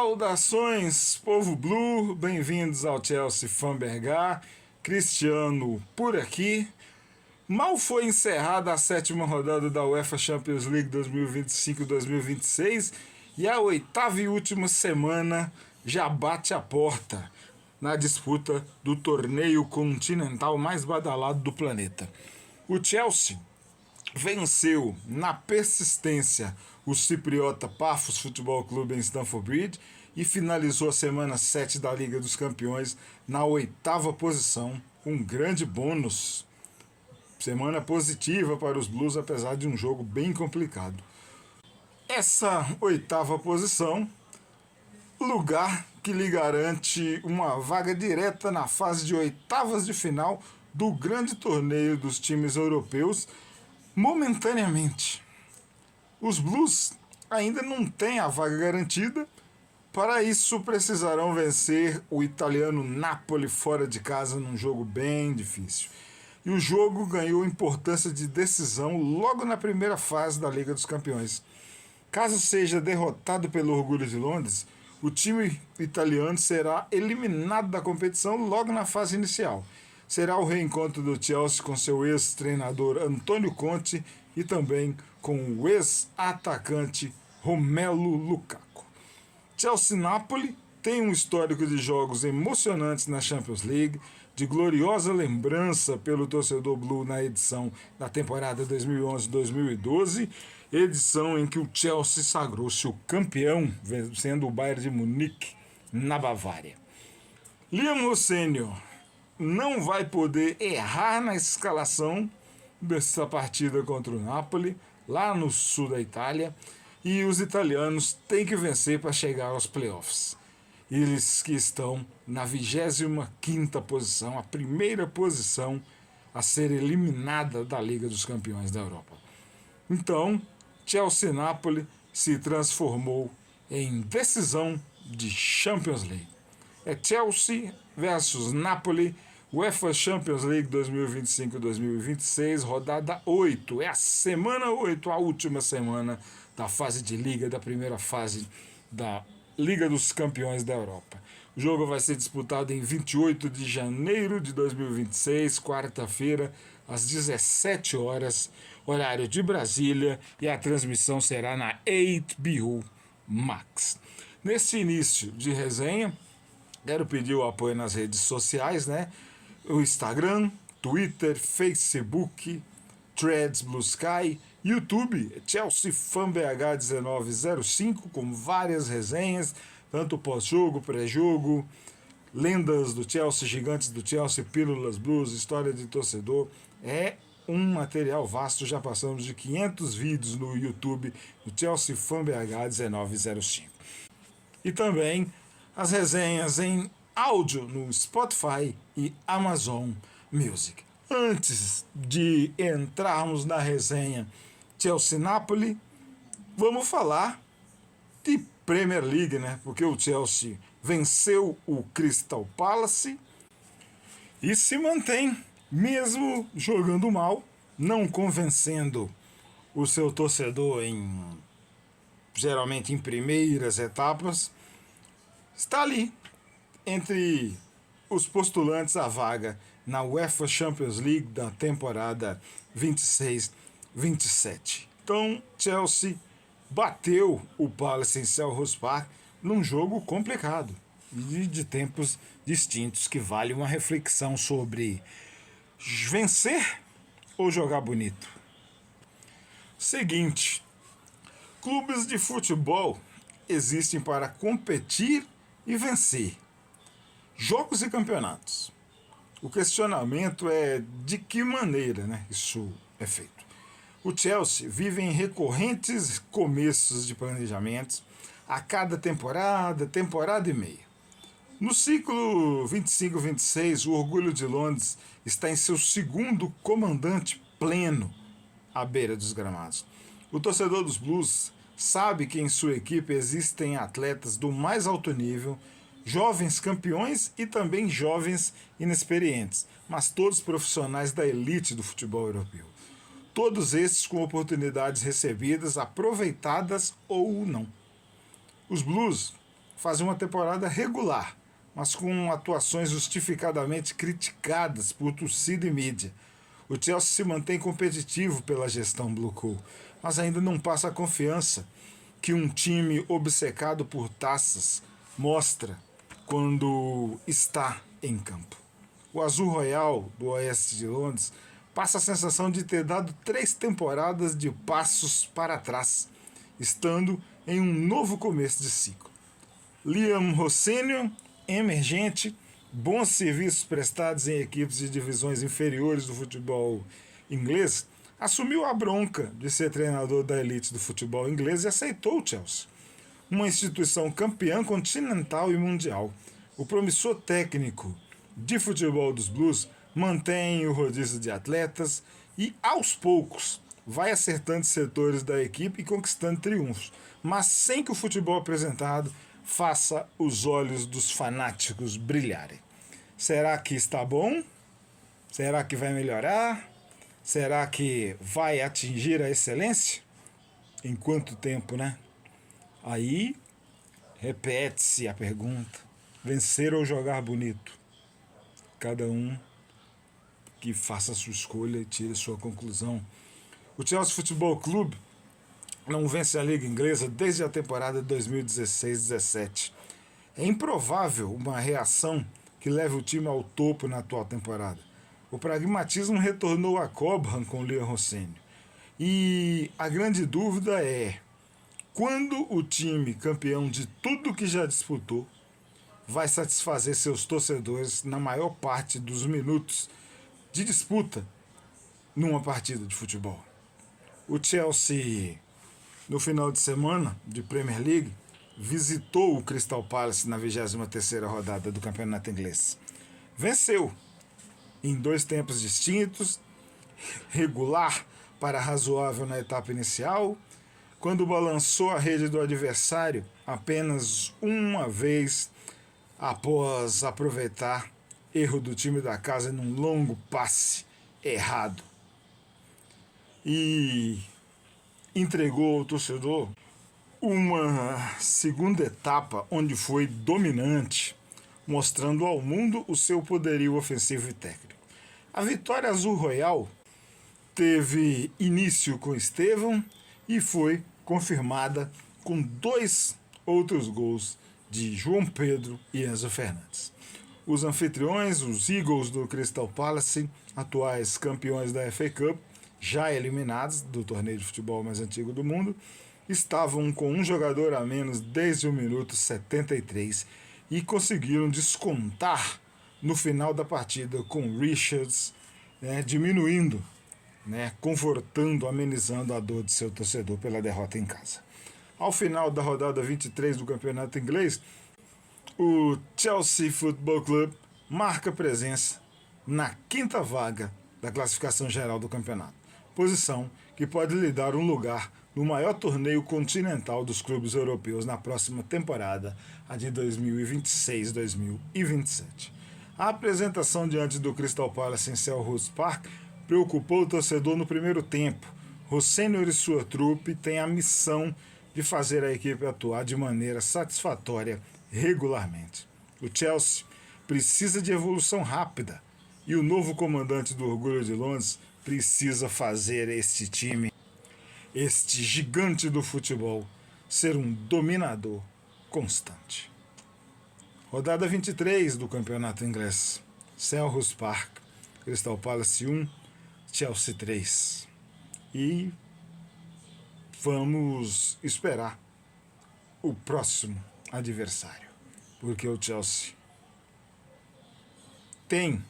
Saudações, povo blue, bem-vindos ao Chelsea Fambergar, Cristiano por aqui. Mal foi encerrada a sétima rodada da UEFA Champions League 2025-2026 e a oitava e última semana já bate a porta na disputa do torneio continental mais badalado do planeta. O Chelsea venceu na persistência o cipriota Paphos Futebol Clube em Stamford Bridge e finalizou a semana 7 da Liga dos Campeões na oitava posição, um grande bônus. Semana positiva para os Blues, apesar de um jogo bem complicado. Essa oitava posição, lugar que lhe garante uma vaga direta na fase de oitavas de final do grande torneio dos times europeus, momentaneamente. Os Blues ainda não têm a vaga garantida, para isso precisarão vencer o italiano Napoli fora de casa num jogo bem difícil. E o jogo ganhou importância de decisão logo na primeira fase da Liga dos Campeões. Caso seja derrotado pelo Orgulho de Londres, o time italiano será eliminado da competição logo na fase inicial. Será o reencontro do Chelsea com seu ex-treinador Antônio Conte e também com o ex-atacante Romelu Lukaku. Chelsea-Napoli tem um histórico de jogos emocionantes na Champions League, de gloriosa lembrança pelo torcedor blue na edição da temporada 2011-2012, edição em que o Chelsea sagrou-se o campeão, vencendo o Bayern de Munique na Bavária. Liam Sênior não vai poder errar na escalação dessa partida contra o Napoli, lá no sul da Itália, e os italianos têm que vencer para chegar aos playoffs. Eles que estão na 25ª posição, a primeira posição a ser eliminada da Liga dos Campeões da Europa. Então, Chelsea-Napoli se transformou em decisão de Champions League. É Chelsea versus Napoli, UEFA Champions League 2025-2026, rodada 8. É a semana 8, a última semana da fase de Liga, da primeira fase da Liga dos Campeões da Europa. O jogo vai ser disputado em 28 de janeiro de 2026, quarta-feira, às 17 horas, horário de Brasília, e a transmissão será na HBO Max. Nesse início de resenha, quero pedir o apoio nas redes sociais, né? O Instagram, Twitter, Facebook, Threads, Blue Sky, YouTube, Chelsea FanBH 1905, com várias resenhas, tanto pós-jogo, pré-jogo, lendas do Chelsea, gigantes do Chelsea, pílulas blues, história de torcedor. É um material vasto, já passamos de 500 vídeos no YouTube do Chelsea FanBH 1905. E também as resenhas em áudio no Spotify e Amazon Music. Antes de entrarmos na resenha Chelsea-Napoli, vamos falar de Premier League, né? Porque o Chelsea venceu o Crystal Palace e se mantém, mesmo jogando mal, não convencendo o seu torcedor geralmente em primeiras etapas, está ali entre os postulantes à vaga na UEFA Champions League da temporada 26-27. Então, Chelsea bateu o Palace em Selhurst Park num jogo complicado e de tempos distintos, que vale uma reflexão sobre vencer ou jogar bonito. Seguinte, clubes de futebol existem para competir e vencer. Jogos e campeonatos. O questionamento é de que maneira, né, isso é feito. O Chelsea vive em recorrentes começos de planejamentos a cada temporada, temporada e meia. No ciclo 25-26, o Orgulho de Londres está em seu segundo comandante pleno à beira dos gramados. O torcedor dos Blues sabe que em sua equipe existem atletas do mais alto nível, jovens campeões e também jovens inexperientes, mas todos profissionais da elite do futebol europeu. Todos esses com oportunidades recebidas, aproveitadas ou não. Os Blues fazem uma temporada regular, mas com atuações justificadamente criticadas por torcida e mídia. O Chelsea se mantém competitivo pela gestão Blue Cool, mas ainda não passa a confiança que um time obcecado por taças mostra quando está em campo. O Azul Royal do Oeste de Londres passa a sensação de ter dado 3 temporadas de passos para trás, estando em um novo começo de ciclo. Liam Rossini, emergente, bons serviços prestados em equipes de divisões inferiores do futebol inglês, assumiu a bronca de ser treinador da elite do futebol inglês e aceitou o Chelsea, uma instituição campeã continental e mundial. O promissor técnico de futebol dos Blues mantém o rodízio de atletas e, aos poucos, vai acertando setores da equipe e conquistando triunfos, mas sem que o futebol apresentado faça os olhos dos fanáticos brilharem. Será que está bom? Será que vai melhorar? Será que vai atingir a excelência? Em quanto tempo, né? Aí, repete-se a pergunta: vencer ou jogar bonito? Cada um que faça a sua escolha e tire a sua conclusão. O Chelsea Futebol Clube não vence a Liga Inglesa desde a temporada de 2016-17. É improvável uma reação que leve o time ao topo na atual temporada. O pragmatismo retornou a Cobham com Liam Rossini. E a grande dúvida é: quando o time campeão de tudo que já disputou vai satisfazer seus torcedores na maior parte dos minutos de disputa numa partida de futebol? O Chelsea, no final de semana de Premier League, visitou o Crystal Palace na 23ª rodada do campeonato inglês. Venceu em 2 tempos distintos, regular para razoável na etapa inicial, quando balançou a rede do adversário apenas uma vez após aproveitar erro do time da casa num longo passe errado. E entregou ao torcedor uma segunda etapa onde foi dominante, mostrando ao mundo o seu poderio ofensivo e técnico. A vitória azul royal teve início com Estevão e foi confirmada com 2 outros gols de João Pedro e Enzo Fernandes. Os anfitriões, os Eagles do Crystal Palace, atuais campeões da FA Cup, já eliminados do torneio de futebol mais antigo do mundo, estavam com um jogador a menos desde o minuto 73 e conseguiram descontar no final da partida com Richards diminuindo, confortando, amenizando a dor de seu torcedor pela derrota em casa. Ao final da rodada 23 do campeonato inglês, o Chelsea Football Club marca presença na 5ª vaga da classificação geral do campeonato, posição que pode lhe dar um lugar no maior torneio continental dos clubes europeus na próxima temporada, a de 2026-2027. A apresentação diante do Crystal Palace em Selhurst Park preocupou o torcedor no primeiro tempo. Rossini e sua trupe têm a missão de fazer a equipe atuar de maneira satisfatória regularmente. O Chelsea precisa de evolução rápida e o novo comandante do Orgulho de Londres precisa fazer este time, este gigante do futebol, ser um dominador constante. Rodada 23 do campeonato inglês. Selhurst Park, Crystal Palace 1, Chelsea 3. E vamos esperar o próximo adversário, porque o Chelsea tem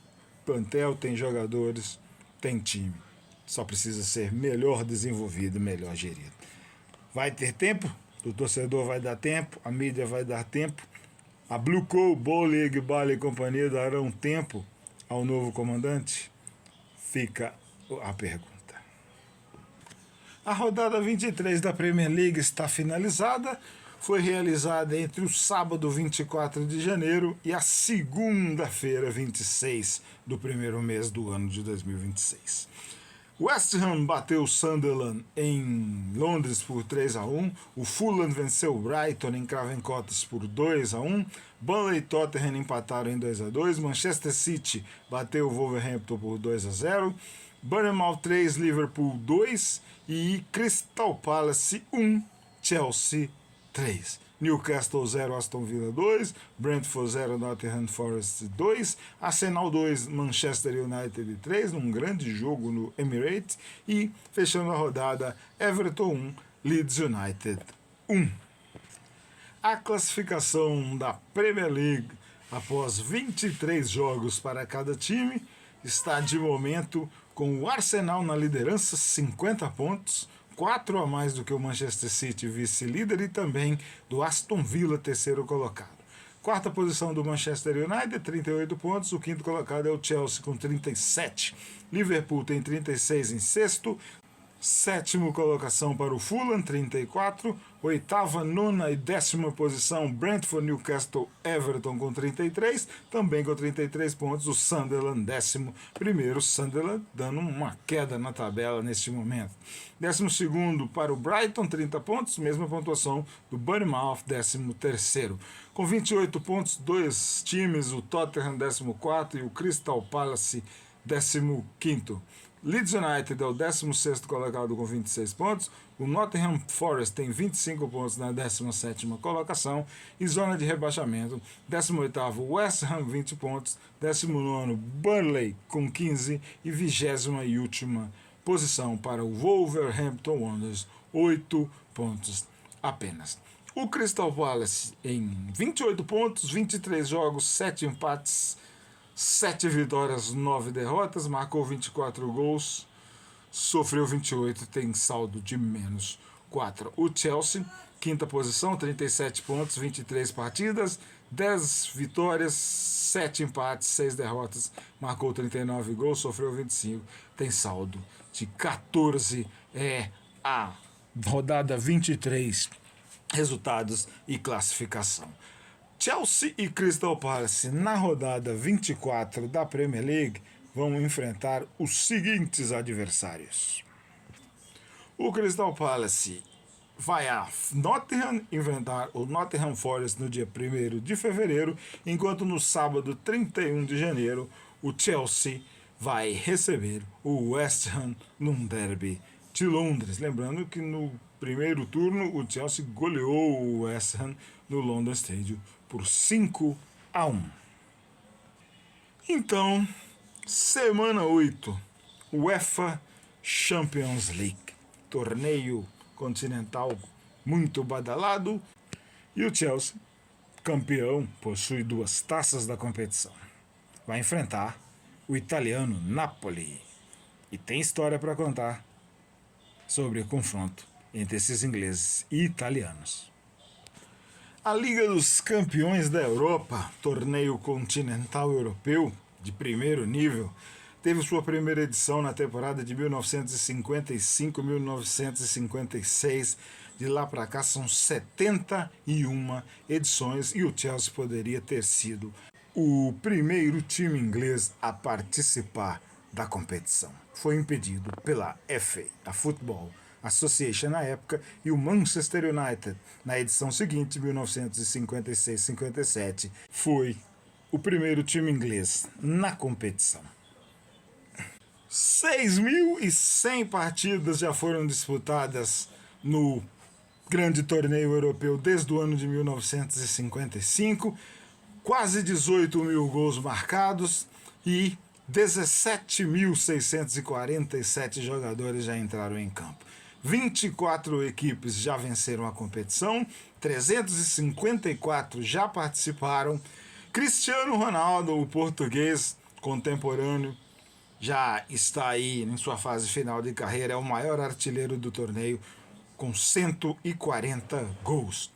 plantel, tem jogadores, tem time. Só precisa ser melhor desenvolvido, melhor gerido. Vai ter tempo? O torcedor vai dar tempo, a mídia vai dar tempo, a Blue Coal, Bowling, Igbala e companhia darão tempo ao novo comandante? Fica a pergunta. A rodada 23 da Premier League está finalizada. Foi realizada entre o sábado 24 de janeiro e a segunda-feira 26 do primeiro mês do ano de 2026. West Ham bateu o Sunderland em Londres por 3-1. O Fulham venceu o Brighton em Craven Cottage por 2-1. Burnley e Tottenham empataram em 2-2. Manchester City bateu o Wolverhampton por 2-0. Bournemouth 3, Liverpool 2. E Crystal Palace 1, Chelsea 3. Newcastle 0, Aston Villa 2, Brentford 0, Nottingham Forest 2, Arsenal 2, Manchester United 3, num grande jogo no Emirates, e fechando a rodada, Everton 1, Leeds United 1. A classificação da Premier League após 23 jogos para cada time está de momento com o Arsenal na liderança, 50 pontos, 4 a mais do que o Manchester City, vice-líder, e também do Aston Villa, terceiro colocado. Quarta posição do Manchester United, 38 pontos. O quinto colocado é o Chelsea com 37. Liverpool tem 36 em sexto. Sétimo colocação para o Fulham, 34. Oitava, nona e décima posição, Brentford, Newcastle, Everton com 33. Também com 33 pontos, o Sunderland, 11º. Sunderland dando uma queda na tabela neste momento. 12º para o Brighton, 30 pontos. Mesma pontuação do Bournemouth, 13º. Com 28 pontos, dois times, o Tottenham, 14º, e o Crystal Palace, 15º. Leeds United é o 16º colocado com 26 pontos. O Nottingham Forest tem 25 pontos na 17ª colocação. E zona de rebaixamento, 18º West Ham, 20 pontos. 19º Burnley com 15. E 20ª e última posição para o Wolverhampton Wanderers, 8 pontos apenas. O Crystal Palace em 28 pontos, 23 jogos, 7 empates, 7 vitórias, 9 derrotas, marcou 24 gols, sofreu 28, tem saldo de menos 4. O Chelsea, quinta posição, 37 pontos, 23 partidas, 10 vitórias, 7 empates, 6 derrotas, marcou 39 gols, sofreu 25, tem saldo de 14. É a rodada 23, resultados e classificação. Chelsea e Crystal Palace na rodada 24 da Premier League vão enfrentar os seguintes adversários. O Crystal Palace vai a Nottingham enfrentar o Nottingham Forest no dia 1º de fevereiro, enquanto no sábado 31 de janeiro o Chelsea vai receber o West Ham num derby de Londres. Lembrando que no primeiro turno o Chelsea goleou o West Ham no London Stadium por 5-1. Então, semana 8, UEFA Champions League, torneio continental muito badalado, e o Chelsea, campeão, possui 2 taças da competição. Vai enfrentar o italiano Napoli, e tem história para contar sobre o confronto entre esses ingleses e italianos. A Liga dos Campeões da Europa, torneio continental europeu de primeiro nível, teve sua primeira edição na temporada de 1955-1956. De lá para cá são 71 edições e o Chelsea poderia ter sido o primeiro time inglês a participar da competição. Foi impedido pela FA, a Football Association na época, e o Manchester United, na edição seguinte, 1956-57, foi o primeiro time inglês na competição. 6.100 partidas já foram disputadas no grande torneio europeu desde o ano de 1955, quase 18.000 gols marcados e 17.647 jogadores já entraram em campo. 24 equipes já venceram a competição, 354 já participaram. Cristiano Ronaldo, o português contemporâneo, já está aí em sua fase final de carreira, é o maior artilheiro do torneio com 140 gols.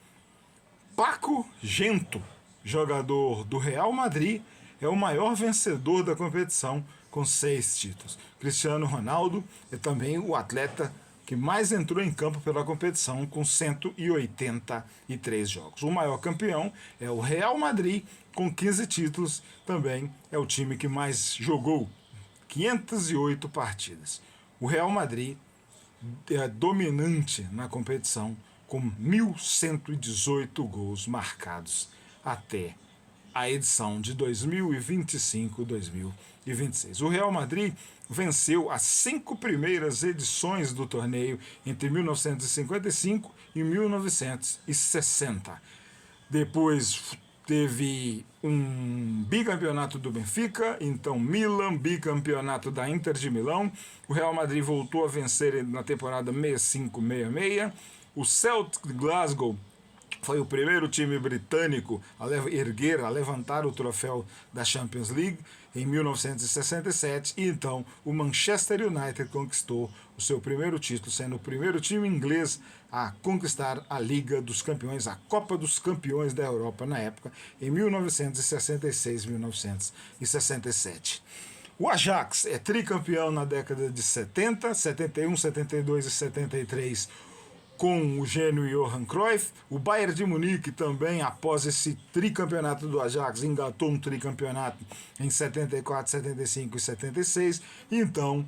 Paco Gento, jogador do Real Madrid, é o maior vencedor da competição com 6 títulos. Cristiano Ronaldo é também o atleta que mais entrou em campo pela competição com 183 jogos. O maior campeão é o Real Madrid com 15 títulos, também é o time que mais jogou, 508 partidas. o Real Madrid é dominante na competição, com 1.118 gols marcados até a edição de 2025-2026. O Real Madrid venceu as 5 primeiras edições do torneio entre 1955 e 1960. Depois teve um bicampeonato do Benfica, então Milan, bicampeonato da Inter de Milão. O Real Madrid voltou a vencer na temporada 65-66. O Celtic Glasgow foi o primeiro time britânico a levantar o troféu da Champions League em 1967, e então o Manchester United conquistou o seu primeiro título, sendo o primeiro time inglês a conquistar a Liga dos Campeões, a Copa dos Campeões da Europa na época, em 1966-1967. O Ajax é tricampeão na década de 70, 71, 72 e 73, com o gênio Johan Cruyff. O Bayern de Munique também, após esse tricampeonato do Ajax, engatou um tricampeonato em 74, 75 e 76. Então,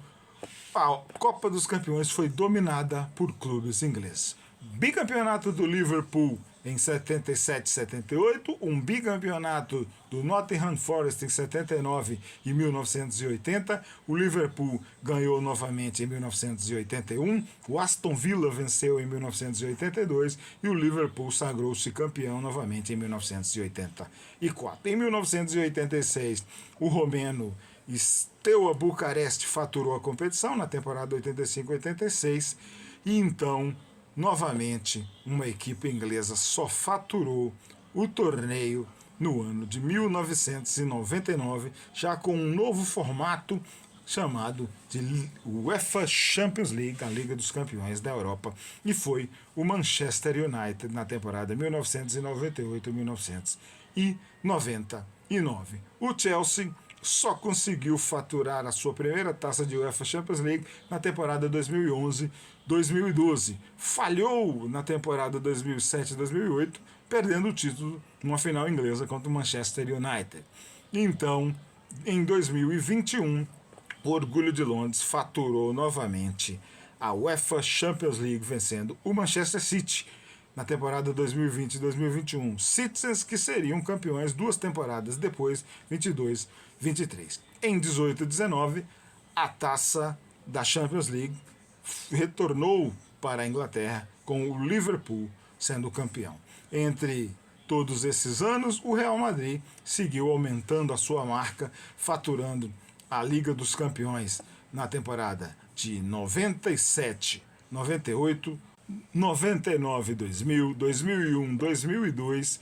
a Copa dos Campeões foi dominada por clubes ingleses. Bicampeonato do Liverpool em 77 e 78, um bicampeonato do Nottingham Forest em 79 e 1980, o Liverpool ganhou novamente em 1981, o Aston Villa venceu em 1982 e o Liverpool sagrou-se campeão novamente em 1984. Em 1986, o romeno Steaua Bucareste faturou a competição na temporada 85-86 e então, novamente, uma equipe inglesa só faturou o torneio no ano de 1999, já com um novo formato chamado de UEFA Champions League, a Liga dos Campeões da Europa, e foi o Manchester United na temporada 1998-1999. O Chelsea só conseguiu faturar a sua primeira taça de UEFA Champions League na temporada 2011-2012. Falhou na temporada 2007-2008, perdendo o título numa final inglesa contra o Manchester United. Então, em 2021, o Orgulho de Londres faturou novamente a UEFA Champions League, vencendo o Manchester City na temporada 2020-2021. Citizens que seriam campeões 2 temporadas depois, 22-23. Em 18-19, a taça da Champions League retornou para a Inglaterra, com o Liverpool sendo campeão. Entre todos esses anos, o Real Madrid seguiu aumentando a sua marca, faturando a Liga dos Campeões na temporada de 97, 98, 99, 2000, 2001, 2002,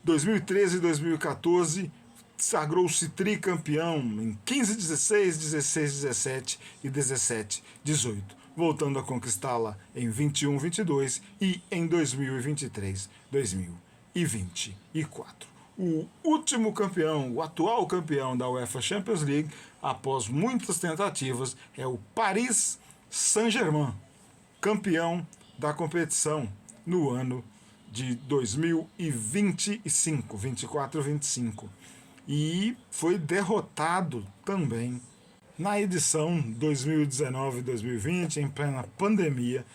2013 e 2014, sagrou-se tricampeão em 15, 16, 16, 17 e 17, 18, voltando a conquistá-la em 21, 22 e em 2023, 2024. O último campeão, o atual campeão da UEFA Champions League, após muitas tentativas, é o Paris Saint-Germain, campeão da competição no ano de 2025, 24-25. E foi derrotado também na edição 2019-2020, em plena pandemia.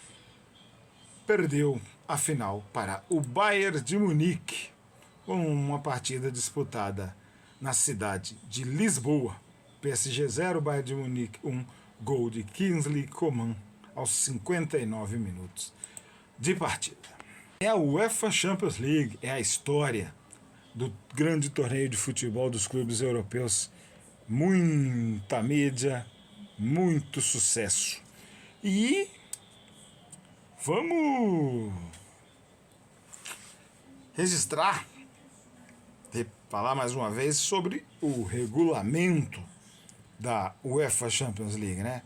Perdeu a final para o Bayern de Munique, com uma partida disputada na cidade de Lisboa. PSG 0, Bayern de Munique 1, gol de Kingsley Coman aos 59 minutos de partida. É a UEFA Champions League, é a história do grande torneio de futebol dos clubes europeus. Muita mídia, muito sucesso. E vamos registrar, falar mais uma vez sobre o regulamento da UEFA Champions League, né?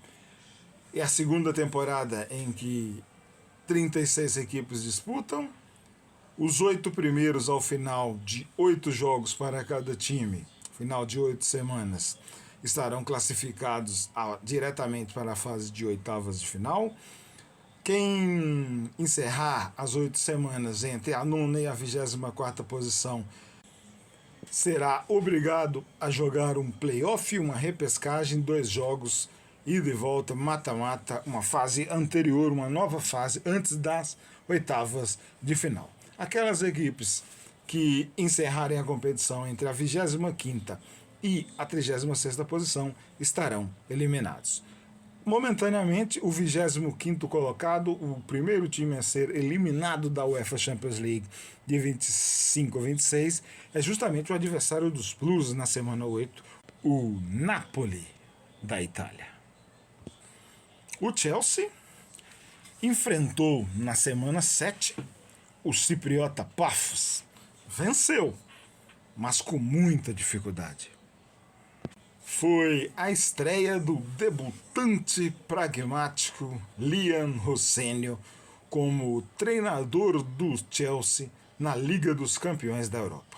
É a segunda temporada em que 36 equipes disputam, os 8 primeiros ao final de 8 jogos para cada time, final de 8 semanas, estarão classificados diretamente para a fase de oitavas de final. Quem encerrar as 8 semanas entre a 9ª e a 24ª posição será obrigado a jogar um play-off, uma repescagem, 2 jogos ida e volta, mata-mata, uma fase anterior, uma nova fase antes das oitavas de final. Aquelas equipes que encerrarem a competição entre a 25ª e a 36ª posição estarão eliminados. Momentaneamente, o 25º colocado, o primeiro time a ser eliminado da UEFA Champions League de 25 a 26, é justamente o adversário dos Blues na semana 8, o Napoli da Itália. O Chelsea enfrentou na semana 7 o cipriota Paphos. Venceu, mas com muita dificuldade. Foi a estreia do debutante pragmático Liam Rosselló como treinador do Chelsea na Liga dos Campeões da Europa.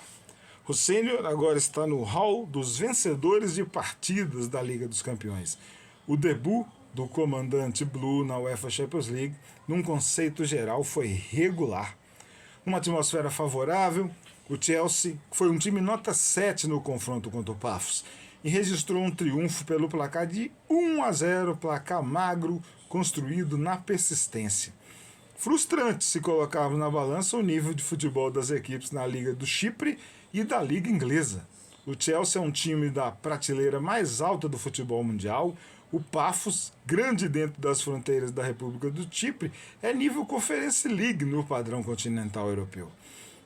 Rosselló agora está no hall dos vencedores de partidas da Liga dos Campeões. O debut do comandante Blue na UEFA Champions League, num conceito geral, foi regular. Numa atmosfera favorável, o Chelsea foi um time nota 7 no confronto contra o Paphos e registrou um triunfo pelo placar de 1-0, placar magro, construído na persistência. Frustrante se colocava na balança o nível de futebol das equipes na Liga do Chipre e da Liga Inglesa. O Chelsea é um time da prateleira mais alta do futebol mundial. O Paphos, grande dentro das fronteiras da República do Chipre, é nível Conference League no padrão continental europeu.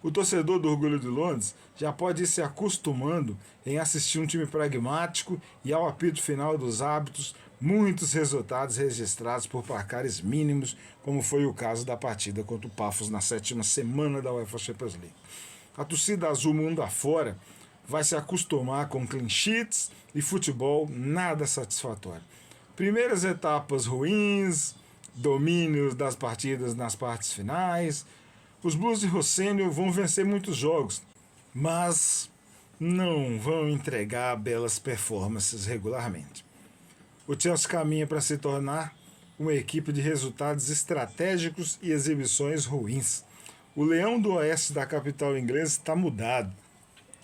O torcedor do Orgulho de Londres já pode ir se acostumando em assistir um time pragmático e, ao apito final dos hábitos, muitos resultados registrados por placares mínimos, como foi o caso da partida contra o Paphos na 7ª semana da UEFA Champions League. A torcida azul mundo afora vai se acostumar com clean sheets e futebol nada satisfatório. Primeiras etapas ruins, domínios das partidas nas partes finais. Os Blues de Rosselló vão vencer muitos jogos, mas não vão entregar belas performances regularmente. O Chelsea caminha para se tornar uma equipe de resultados estratégicos e exibições ruins. O leão do oeste da capital inglesa está mudado.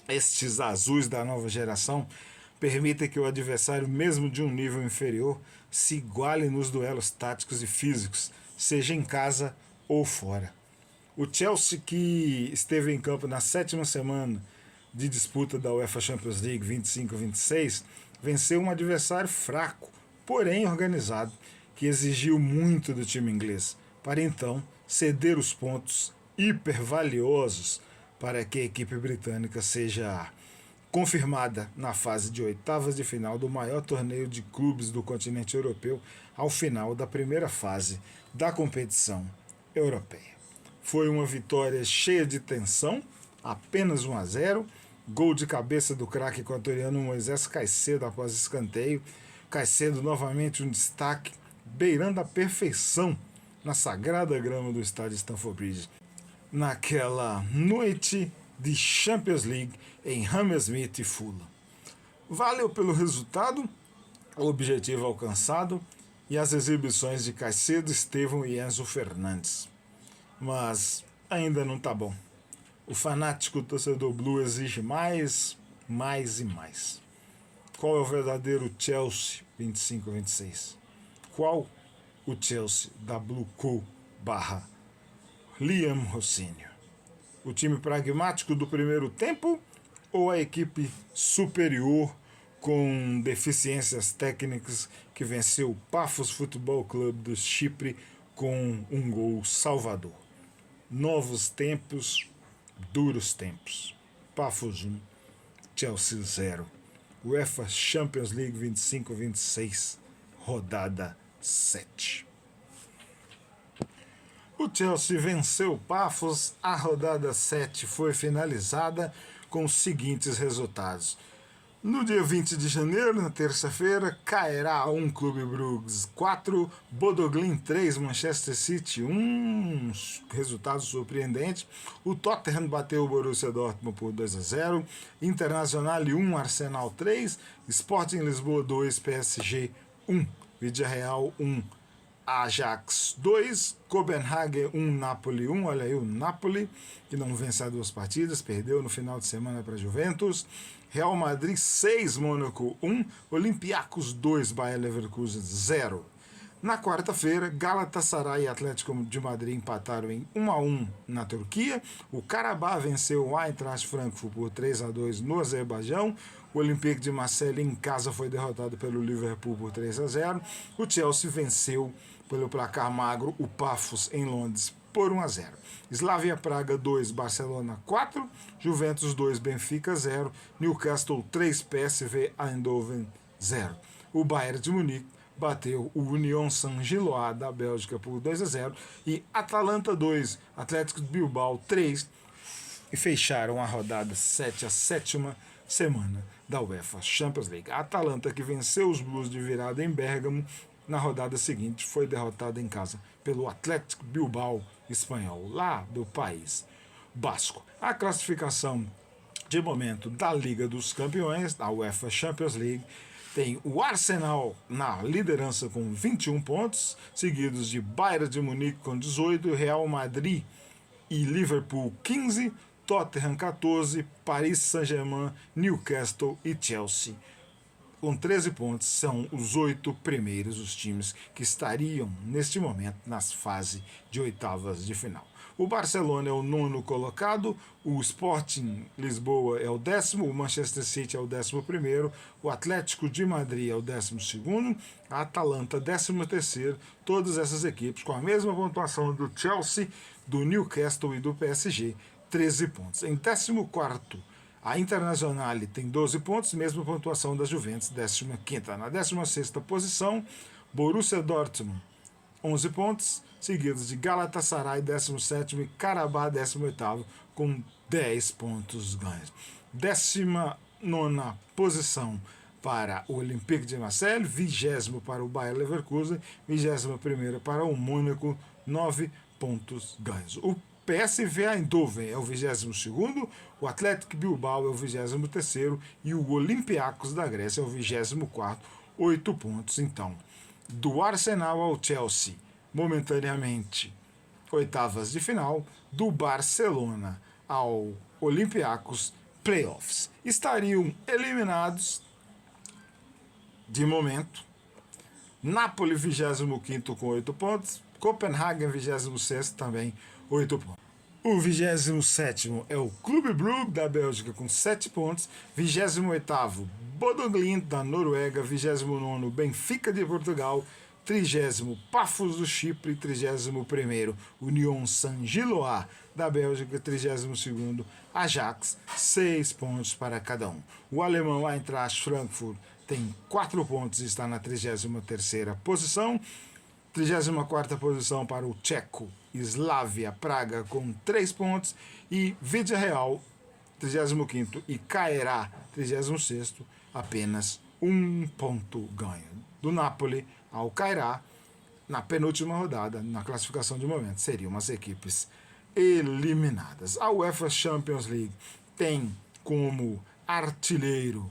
Estes azuis da nova geração permitem que o adversário, mesmo de um nível inferior, se iguale nos duelos táticos e físicos, seja em casa ou fora. O Chelsea, que esteve em campo na 7ª semana de disputa da UEFA Champions League 25-26, venceu um adversário fraco, porém organizado, que exigiu muito do time inglês, para então ceder os pontos hipervaliosos para que a equipe britânica seja confirmada na fase de oitavas de final do maior torneio de clubes do continente europeu ao final da primeira fase da competição europeia. Foi uma vitória cheia de tensão, apenas 1-0, gol de cabeça do craque equatoriano Moisés Caicedo após escanteio. Caicedo novamente um destaque, beirando a perfeição na sagrada grama do estádio Stamford Bridge, naquela noite de Champions League em Hammersmith e Fulham. Valeu pelo resultado, o objetivo alcançado e as exibições de Caicedo, Estevão e Enzo Fernandes. Mas ainda não tá bom. O fanático torcedor Blue exige mais, mais e mais. Qual é o verdadeiro Chelsea 25-26? Qual o Chelsea da Blue Co. / Liam Rosselló? O time pragmático do primeiro tempo ou a equipe superior com deficiências técnicas que venceu o Paphos Futebol Clube do Chipre com um gol salvador? Novos tempos, duros tempos. Paphos 1, Chelsea 0. UEFA Champions League 25-26, rodada 7. O Chelsea venceu o Paphos. A rodada 7 foi finalizada com os seguintes resultados. No dia 20 de janeiro, na terça-feira, cairá 1 Clube Brugge 4, Bodoglin 3, Manchester City 1, resultado surpreendente. O Tottenham bateu o Borussia Dortmund por 2-0, Internacional 1, Arsenal 3, Sporting Lisboa 2, PSG 1, Vídea Real 1, Ajax 2, Copenhague 1, Napoli 1. Olha aí o Napoli, que não vence as 2 partidas, perdeu no final de semana para Juventus. Real Madrid 6, Mônaco 1, Olympiacos 2, Bayer Leverkusen 0. Na quarta-feira, Galatasaray e Atlético de Madrid empataram em 1-1 na Turquia. O Karabakh venceu o Eintracht Frankfurt por 3-2 no Azerbaijão. O Olympique de Marseille em casa foi derrotado pelo Liverpool por 3-0. O Chelsea venceu pelo placar magro o Pafos em Londres por 1-0. Slavia Praga 2, Barcelona 4, Juventus 2, Benfica 0, Newcastle 3, PSV Eindhoven 0. O Bayern de Munique bateu o Union Saint-Gilloise da Bélgica por 2-0 e Atalanta 2, Atlético de Bilbao 3 e fecharam a rodada 7, a 7ª semana da UEFA Champions League. A Atalanta, que venceu os Blues de virada em Bérgamo, na rodada seguinte foi derrotada em casa pelo Atlético Bilbao espanhol, lá do país basco. A classificação de momento da Liga dos Campeões, da UEFA Champions League, tem o Arsenal na liderança com 21 pontos, seguidos de Bayern de Munique com 18, Real Madrid e Liverpool 15, Tottenham 14, Paris Saint-Germain, Newcastle e Chelsea. Com 13 pontos, são os 8 primeiros os times que estariam, neste momento, nas fases de oitavas de final. O Barcelona é o 9º colocado, o Sporting Lisboa é o 10º, o Manchester City é o 11º, o Atlético de Madrid é o 12º, a Atalanta 13º, todas essas equipes com a mesma pontuação do Chelsea, do Newcastle e do PSG, 13 pontos. Em 14º, a Internazionale tem 12 pontos, mesma pontuação da Juventus, 15ª. Na 16ª posição, Borussia Dortmund, 11 pontos, seguidos de Galatasaray, 17º, e Karabakh, 18º, com 10 pontos ganhos. 19ª posição para o Olympique de Marseille, 20º para o Bayer Leverkusen, 21º para o Mônaco, 9 pontos ganhos. O PSV Eindhoven é o 22º, o Atlético Bilbao é o 23º e o Olympiacos da Grécia é o 24º, 8 pontos então. Do Arsenal ao Chelsea, momentaneamente oitavas de final, do Barcelona ao Olympiacos, playoffs. Estariam eliminados, de momento, Napoli 25º com 8 pontos, Copenhague 26º também 8 pontos. O 27º é o Clube Brugge da Bélgica com 7 pontos, 28º Bodo Glimt da Noruega, 29º Benfica de Portugal, 30º Pafos do Chipre, 31º Union Saint-Gilloise da Bélgica, 32º Ajax, 6 pontos para cada um. O alemão Eintracht Frankfurt tem 4 pontos e está na 33ª posição. 34ª posição para o tcheco Slavia Praga com 3 pontos e Vidia Real 35º e Caerá 36º, apenas 1 ponto ganho. Do Napoli ao Caerá, na penúltima rodada, na classificação de momento, seriam as equipes eliminadas. A UEFA Champions League tem como artilheiro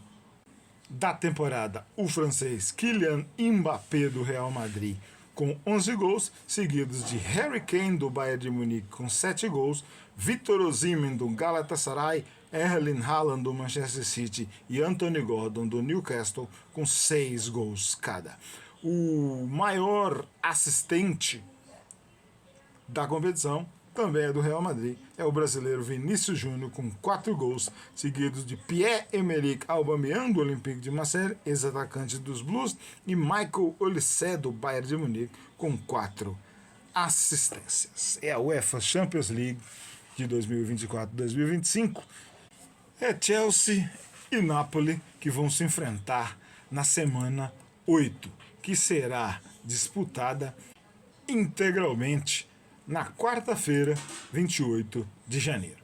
da temporada o francês Kylian Mbappé do Real Madrid com 11 gols, seguidos de Harry Kane do Bayern de Munique com 7 gols, Victor Osimhen do Galatasaray, Erling Haaland do Manchester City e Anthony Gordon do Newcastle com 6 gols cada. O maior assistente da competição também é do Real Madrid, é o brasileiro Vinícius Júnior com 4 gols, seguidos de Pierre-Emerick Aubameyang do Olympique de Marseille, ex-atacante dos Blues, e Michael Olise do Bayern de Munique com 4 assistências. É a UEFA Champions League de 2024-2025. É Chelsea e Napoli que vão se enfrentar na semana 8, que será disputada integralmente na quarta-feira, 28 de janeiro.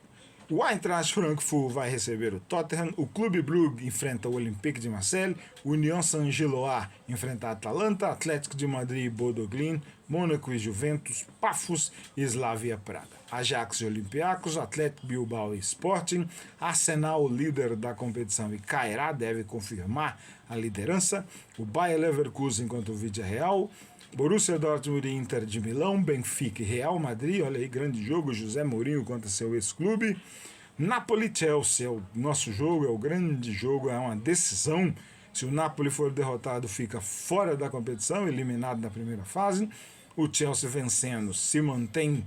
O Eintracht Frankfurt vai receber o Tottenham, o Clube Brugge enfrenta o Olympique de Marseille, o Union Saint-Gilloise enfrenta a Atalanta, Atlético de Madrid e Bodo Glimt Mônaco e Juventus, Pafos e Slavia Praga. Ajax e Olympiacos, Atlético Bilbao e Sporting, Arsenal, líder da competição e cairá, deve confirmar a liderança, o Bayer Leverkusen contra o Villarreal, Borussia Dortmund e Inter de Milão, Benfica e Real Madrid, olha aí, grande jogo, José Mourinho contra seu ex-clube, Napoli-Chelsea é o nosso jogo, é o grande jogo, é uma decisão. Se o Napoli for derrotado, fica fora da competição, eliminado na primeira fase. O Chelsea vencendo se mantém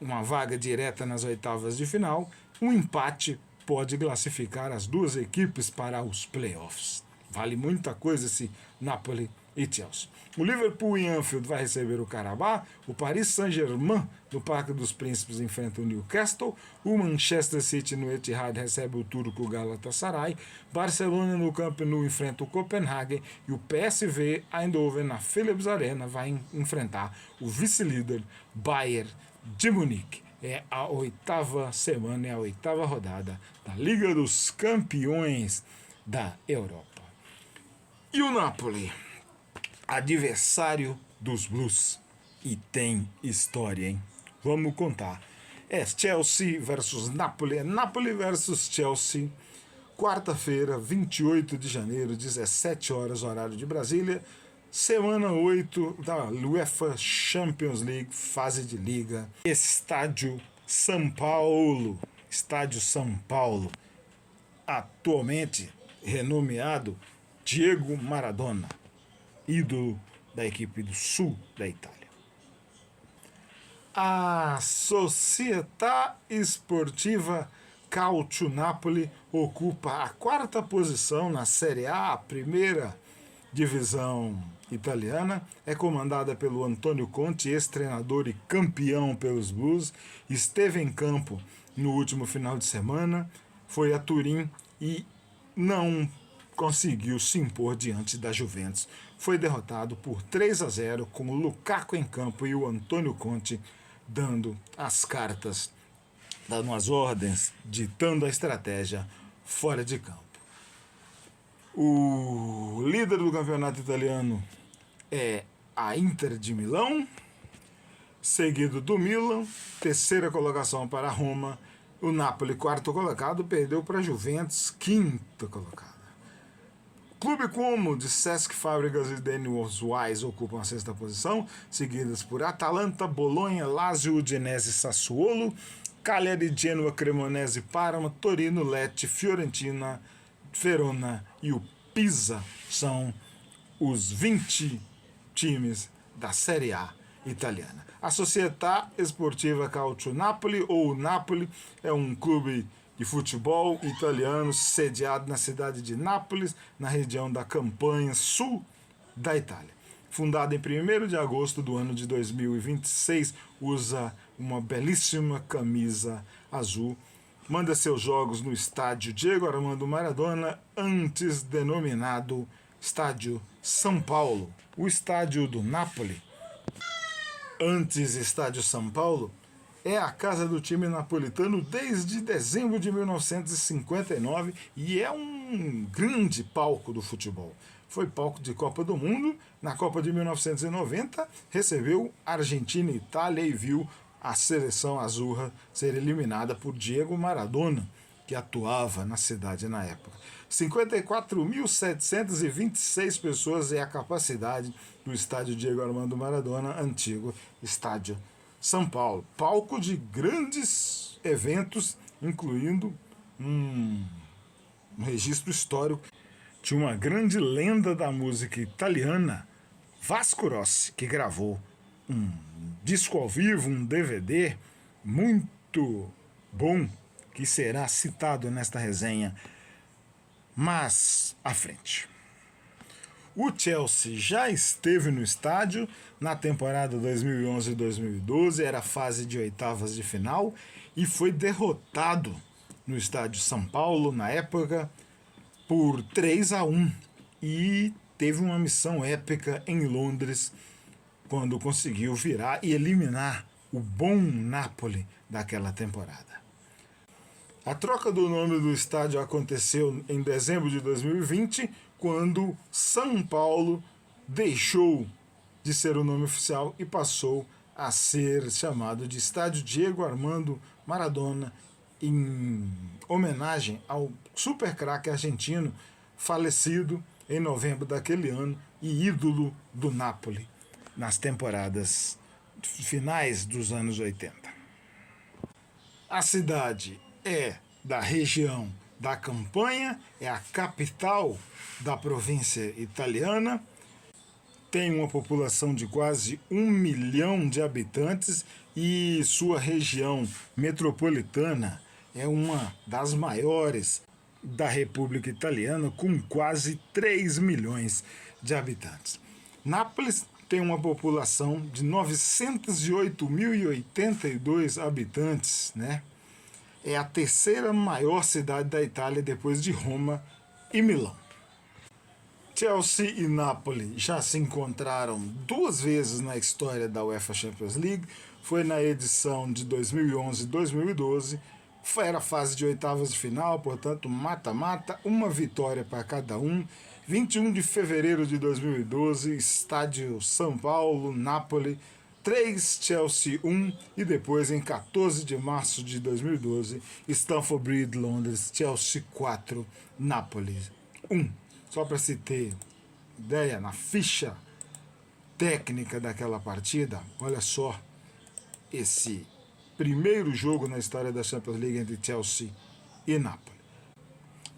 uma vaga direta nas oitavas de final. Um empate pode classificar as duas equipes para os playoffs. Vale muita coisa esse Napoli e Chelsea. O Liverpool em Anfield vai receber o Karabakh, o Paris Saint-Germain no Parque dos Príncipes enfrenta o Newcastle, o Manchester City no Etihad recebe o turco Galatasaray, Barcelona no Camp Nou enfrenta o Copenhagen e o PSV Eindhoven na Philips Arena vai enfrentar o vice-líder Bayern de Munique. É a oitava semana, é a oitava rodada da Liga dos Campeões da Europa. E o Napoli? Adversário dos Blues. E tem história, hein? Vamos contar. É Chelsea versus Napoli. É Napoli versus Chelsea. Quarta-feira, 28 de janeiro, 17 horas, horário de Brasília. Semana 8 da UEFA Champions League, fase de liga. Estádio São Paulo. Estádio São Paulo. Atualmente renomeado Diego Maradona, ídolo da equipe do sul da Itália. A Società Sportiva Calcio Napoli ocupa a quarta posição na Série A, a primeira divisão italiana. É comandada pelo Antônio Conte, ex-treinador e campeão pelos Blues. Esteve em campo no último final de semana, foi a Turim e não conseguiu se impor diante da Juventus. Foi derrotado por 3-0 com o Lukaku em campo e o Antônio Conte dando as cartas, dando as ordens, ditando a estratégia fora de campo. O líder do campeonato italiano é a Inter de Milão, seguido do Milan, terceira colocação para a Roma. O Napoli, quarto colocado, perdeu para a Juventus, quinta colocada. Clube como de Cesc Fábricas e Daniels Wise ocupam a sexta posição, seguidas por Atalanta, Bolonha, Lazio, Udinese, Sassuolo, Cagliari, Genoa, Cremonese, Parma, Torino, Lecce, Fiorentina, Verona e o Pisa são os 20 times da Série A italiana. A Società Sportiva Calcio Napoli, ou Napoli, é um clube de futebol italiano sediado na cidade de Nápoles, na região da Campanha Sul da Itália. Fundado em 1º de agosto do ano de 2026, usa uma belíssima camisa azul. Manda seus jogos no estádio Diego Armando Maradona, antes denominado Estádio São Paulo. O estádio do Napoli, antes Estádio São Paulo, é a casa do time napolitano desde dezembro de 1959 e é um grande palco do futebol. Foi palco de Copa do Mundo. Na Copa de 1990, recebeu Argentina e Itália e viu a seleção azurra ser eliminada por Diego Maradona, que atuava na cidade na época. 54.726 pessoas é a capacidade do estádio Diego Armando Maradona, antigo estádio São Paulo. Palco de grandes eventos, incluindo um registro histórico de uma grande lenda da música italiana, Vasco Rossi, que gravou um disco ao vivo, um DVD muito bom, que será citado nesta resenha mais à frente. O Chelsea já esteve no estádio na temporada 2011-2012, era a fase de oitavas de final, e foi derrotado no estádio São Paulo, na época, por 3-1, e teve uma missão épica em Londres, quando conseguiu virar e eliminar o bom Napoli daquela temporada. A troca do nome do estádio aconteceu em dezembro de 2020, quando São Paulo deixou de ser o nome oficial e passou a ser chamado de Estádio Diego Armando Maradona, em homenagem ao super craque argentino falecido em novembro daquele ano e ídolo do Napoli nas temporadas finais dos anos 80. A cidade é da região da Campania, é a capital da província italiana, tem uma população de quase 1 milhão de habitantes e sua região metropolitana é uma das maiores da República Italiana, com quase 3 milhões de habitantes. Nápoles tem uma população de 908.082 habitantes, né? É a terceira maior cidade da Itália depois de Roma e Milão. Chelsea e Napoli já se encontraram 2 vezes na história da UEFA Champions League. Foi na edição de 2011 e 2012. Era a fase de oitavas de final, portanto, mata-mata, uma vitória para cada um. 21 de fevereiro de 2012, estádio São Paulo, Napoli, 3, Chelsea 1, e depois em 14 de março de 2012, Stamford Bridge, Londres, Chelsea 4, Napoli 1. Só para se ter ideia, na ficha técnica daquela partida, olha só esse primeiro jogo na história da Champions League entre Chelsea e Napoli.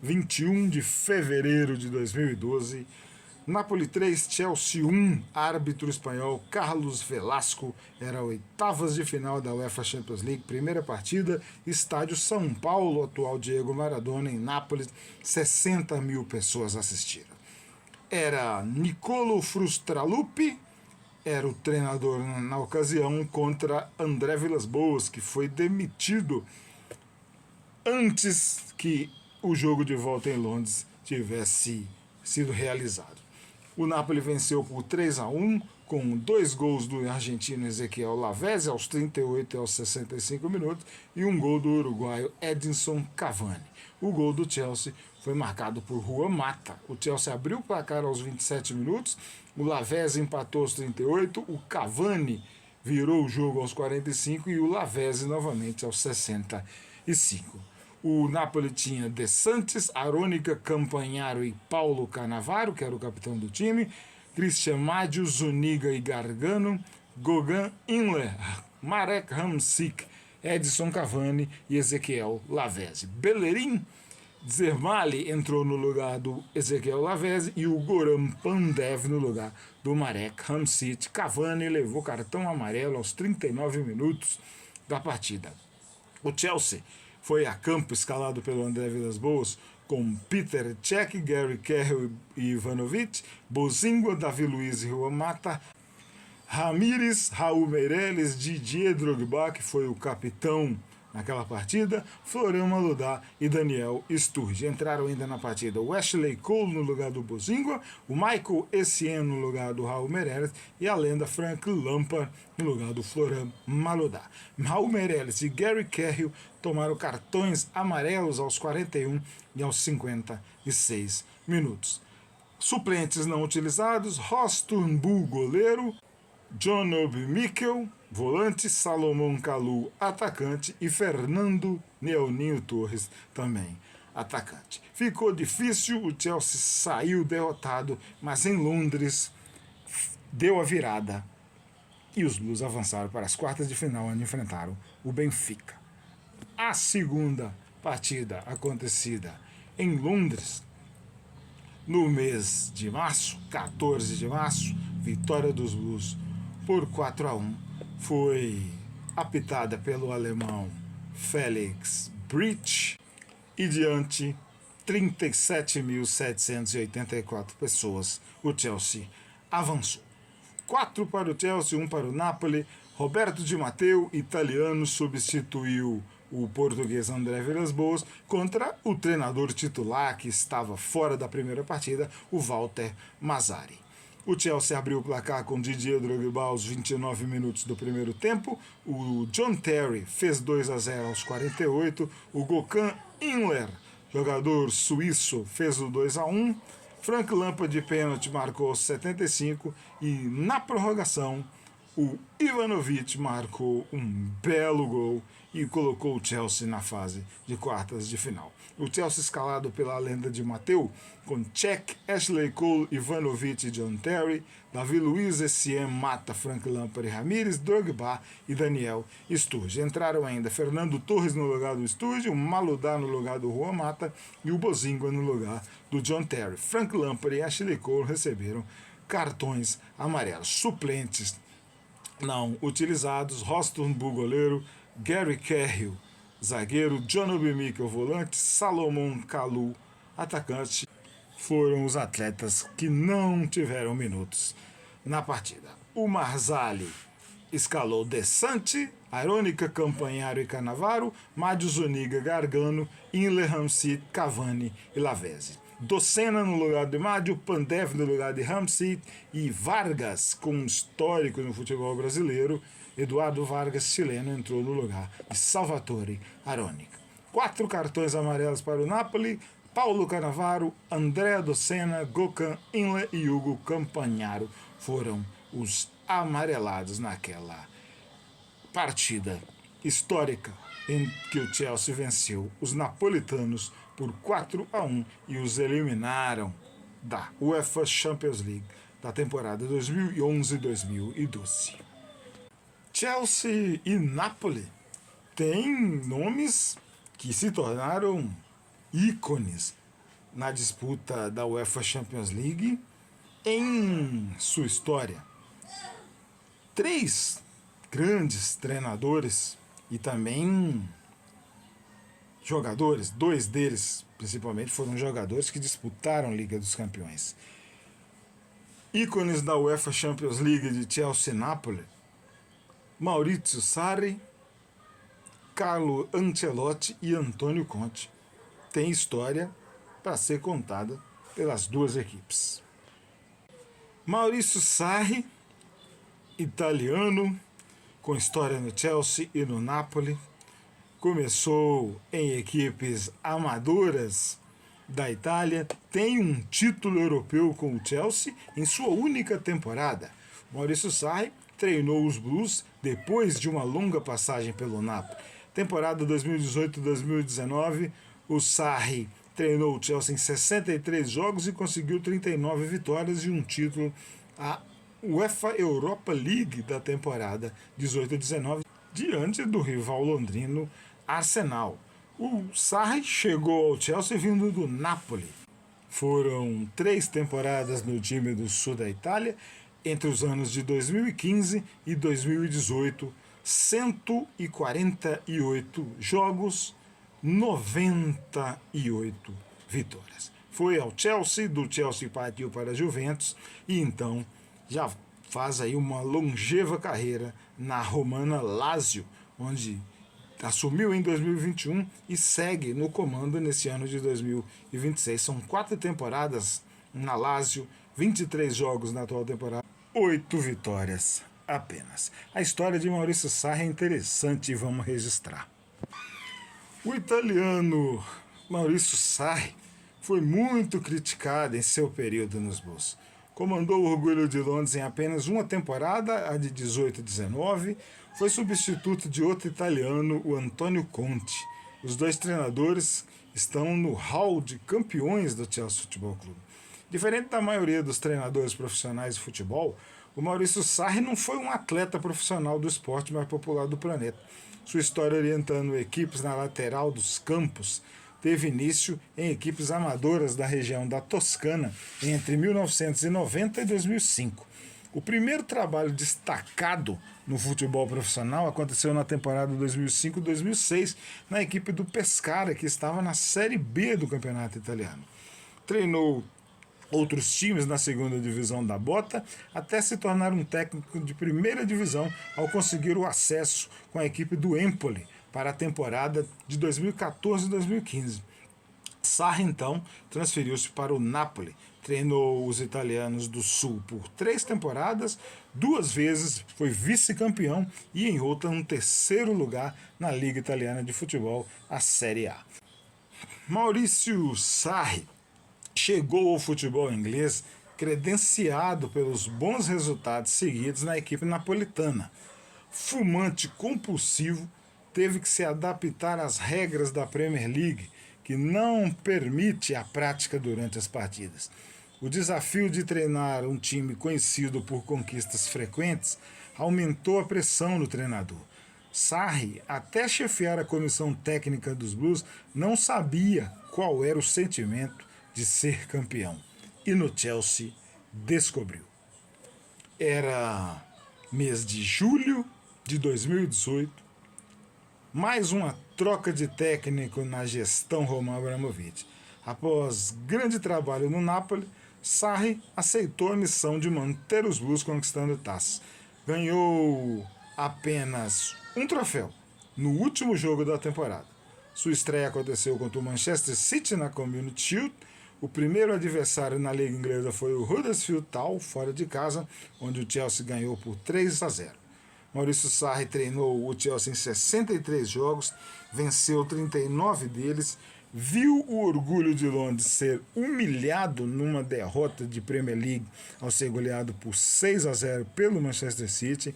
21 de fevereiro de 2012, Napoli 3, Chelsea 1, árbitro espanhol Carlos Velasco, era oitavas de final da UEFA Champions League, primeira partida, estádio São Paulo, atual Diego Maradona, em Nápoles, 60 mil pessoas assistiram. Era Nicolo Frustralupi, era o treinador na ocasião, contra André Villas-Boas, que foi demitido antes que o jogo de volta em Londres tivesse sido realizado. O Napoli venceu por 3-1, com 2 gols do argentino Ezequiel Lavezzi aos 38 e aos 65 minutos e um gol do uruguaio Edinson Cavani. O gol do Chelsea foi marcado por Juan Mata. O Chelsea abriu o placar aos 27 minutos, o Lavezzi empatou aos 38, o Cavani virou o jogo aos 45 e o Lavezzi novamente aos 65. O Napoli tinha De Santis, Arônica Campagnaro e Paulo Cannavaro, que era o capitão do time, Christian Maggio, Zuniga e Gargano, Gogan Inler, Marek Hamsik, Edson Cavani e Ezequiel Lavezzi. Bellerin Zermali entrou no lugar do Ezequiel Lavezzi e o Goran Pandev no lugar do Marek Hamsik. Cavani levou cartão amarelo aos 39 minutos da partida. O Chelsea foi a campo escalado pelo André Villas-Boas com Peter Cech, Gary Cahill e Ivanovic, Bozingua, Davi Luiz e Juan Mata, Ramires, Raul Meireles, Didier Drogba, que foi o capitão naquela partida, Florian Malouda e Daniel Sturridge. Entraram ainda na partida o Ashley Cole no lugar do Bozingua, o Michael Essien no lugar do Raul Meireles e a lenda Frank Lampard no lugar do Florian Malouda. Raul Meireles e Gary Cahill tomaram cartões amarelos aos 41 e aos 56 minutos. Suplentes não utilizados: Ross Turnbull, goleiro, John Obi Mikel, volante, Salomão Kalou, atacante, e Fernando Neoninho Torres, também atacante. Ficou difícil, o Chelsea saiu derrotado, mas em Londres deu a virada e os Blues avançaram para as quartas de final, onde enfrentaram o Benfica. A segunda partida acontecida em Londres no mês de março, 14 de março, vitória dos Blues por 4-1, foi apitada pelo alemão Felix Brych e diante 37.784 pessoas o Chelsea avançou. 4 para o Chelsea, 1 para o Napoli. Roberto Di Matteo, italiano, substituiu o português André Villas-Boas contra o treinador titular que estava fora da primeira partida, o Walter Mazzarri. O Chelsea abriu o placar com Didier Drogba aos 29 minutos do primeiro tempo. O John Terry fez 2-0 aos 48. O Gökhan Inler, jogador suíço, fez o 2-1. Frank Lampard de pênalti marcou aos 75 e na prorrogação o Ivanovic marcou um belo gol e colocou o Chelsea na fase de quartas de final. O Chelsea escalado pela lenda de Mateu, com Cech, Ashley Cole, Ivanovic e John Terry, Davi Luiz, Essien, Mata, Frank Lampard e Ramires, Drogba e Daniel Sturridge. Entraram ainda Fernando Torres no lugar do Sturridge, o Maludá no lugar do Juan Mata e o Bozingua no lugar do John Terry. Frank Lampard e Ashley Cole receberam cartões amarelos. Suplentes não utilizados: Roston, goleiro, Gary Cahill, zagueiro, John Obi Mikel, volante, Salomon Kalou, atacante, foram os atletas que não tiveram minutos na partida. O Marzali escalou De Santi, Aronica, Campanharo e Cannavaro, Mádio Zuniga, Gargano, Inler, Hamsik, Cavani e Lavezzi. Docena no lugar de Mádio, Pandev no lugar de Hamsik e Vargas, com um histórico no futebol brasileiro, Eduardo Vargas, chileno, entrou no lugar de Salvatore Aronica. 4 cartões amarelos para o Napoli: Paulo Cannavaro, Andrea Docena, Gökhan Inler e Hugo Campanharo foram os amarelados naquela partida histórica em que o Chelsea venceu os napolitanos por 4-1 e os eliminaram da UEFA Champions League da temporada 2011-2012. Chelsea e Napoli têm nomes que se tornaram ícones na disputa da UEFA Champions League em sua história. 3 grandes treinadores e também jogadores, 2 deles principalmente foram jogadores que disputaram a Liga dos Campeões. Ícones da UEFA Champions League de Chelsea e Napoli: Maurizio Sarri, Carlo Ancelotti e Antônio Conte. Tem história para ser contada pelas 2 equipes. Maurizio Sarri, italiano, com história no Chelsea e no Napoli, começou em equipes amadoras da Itália, tem um título europeu com o Chelsea em sua única temporada. Maurizio Sarri treinou os Blues depois de uma longa passagem pelo Napoli. Temporada 2018-2019, o Sarri treinou o Chelsea em 63 jogos e conseguiu 39 vitórias e um título, a UEFA Europa League da temporada 18-19, diante do rival londrino Arsenal. O Sarri chegou ao Chelsea vindo do Napoli. Foram 3 temporadas no time do sul da Itália, entre os anos de 2015 e 2018, 148 jogos, 98 vitórias. Foi ao Chelsea, do Chelsea partiu para a Juventus e então já faz aí uma longeva carreira na romana Lazio, onde assumiu em 2021 e segue no comando nesse ano de 2026. São 4 temporadas na Lazio, 23 jogos na atual temporada, 8 vitórias apenas. A história de Maurizio Sarri é interessante e vamos registrar. O italiano Maurizio Sarri foi muito criticado em seu período nos Blues. Comandou o Orgulho de Londres em apenas uma temporada, a de 18-19, foi substituto de outro italiano, o Antônio Conte. Os 2 treinadores estão no hall de campeões do Chelsea Futebol Clube. Diferente da maioria dos treinadores profissionais de futebol, o Maurizio Sarri não foi um atleta profissional do esporte mais popular do planeta. Sua história orientando equipes na lateral dos campos teve início em equipes amadoras da região da Toscana entre 1990 e 2005. O primeiro trabalho destacado no futebol profissional aconteceu na temporada 2005-2006, na equipe do Pescara, que estava na Série B do campeonato italiano. Treinou outros times na segunda divisão da Bota, até se tornar um técnico de primeira divisão ao conseguir o acesso com a equipe do Empoli para a temporada de 2014-2015. Sarri, então, transferiu-se para o Napoli, treinou os italianos do Sul por 3 temporadas, 2 vezes foi vice-campeão e em outra um 3º lugar na Liga Italiana de Futebol, a Série A. Maurizio Sarri chegou ao futebol inglês credenciado pelos bons resultados seguidos na equipe napolitana. Fumante compulsivo, teve que se adaptar às regras da Premier League, que não permite a prática durante as partidas. O desafio de treinar um time conhecido por conquistas frequentes aumentou a pressão no treinador. Sarri, até chefiar a comissão técnica dos Blues, não sabia qual era o sentimento de ser campeão. E no Chelsea descobriu. Era mês de julho de 2018, mais uma troca de técnico na gestão Roman Abramovich. Após grande trabalho no Napoli, Sarri aceitou a missão de manter os Blues conquistando taças. Ganhou apenas um troféu no último jogo da temporada. Sua estreia aconteceu contra o Manchester City na Community Shield. O primeiro adversário na Liga Inglesa foi o Huddersfield Town, fora de casa, onde o Chelsea ganhou por 3-0. Maurício Sarri treinou o Chelsea em 63 jogos, venceu 39 deles, viu o Orgulho de Londres ser humilhado numa derrota de Premier League ao ser goleado por 6-0 pelo Manchester City,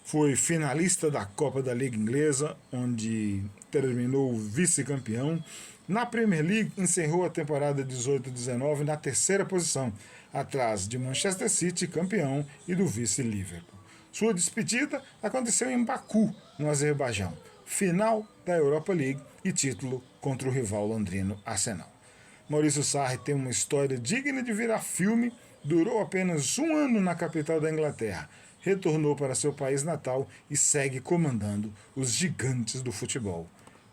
foi finalista da Copa da Liga Inglesa, onde terminou vice-campeão. Na Premier League, encerrou a temporada 18-19 na terceira posição, atrás de Manchester City, campeão, e do vice-Liverpool. Sua despedida aconteceu em Baku, no Azerbaijão, final da Europa League e título contra o rival londrino Arsenal. Maurício Sarri tem uma história digna de virar filme, durou apenas um ano na capital da Inglaterra, retornou para seu país natal e segue comandando os gigantes do futebol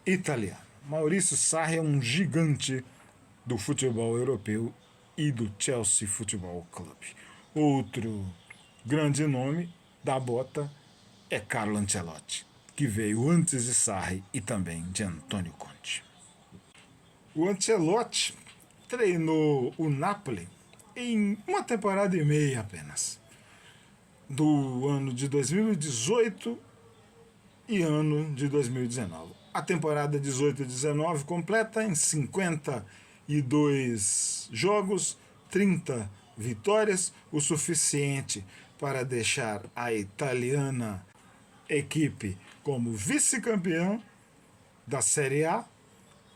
italiano. Maurício Sarri é um gigante do futebol europeu e do Chelsea Football Club. Outro grande nome da bota é Carlo Ancelotti, que veio antes de Sarri e também de Antônio Conte. O Ancelotti treinou o Napoli em uma temporada e meia apenas, do ano de 2018 e ano de 2019. A temporada 18-19 completa em 52 jogos, 30 vitórias, o suficiente para deixar a italiana equipe como vice-campeã da Série A,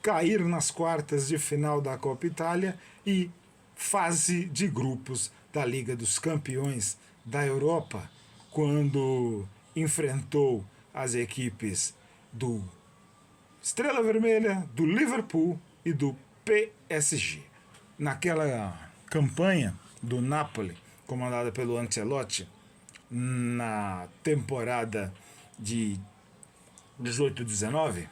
cair nas quartas de final da Copa Itália e fase de grupos da Liga dos Campeões da Europa, quando enfrentou as equipes do Estrela Vermelha, do Liverpool e do PSG. Naquela campanha do Napoli, comandada pelo Ancelotti, na temporada de 18-19,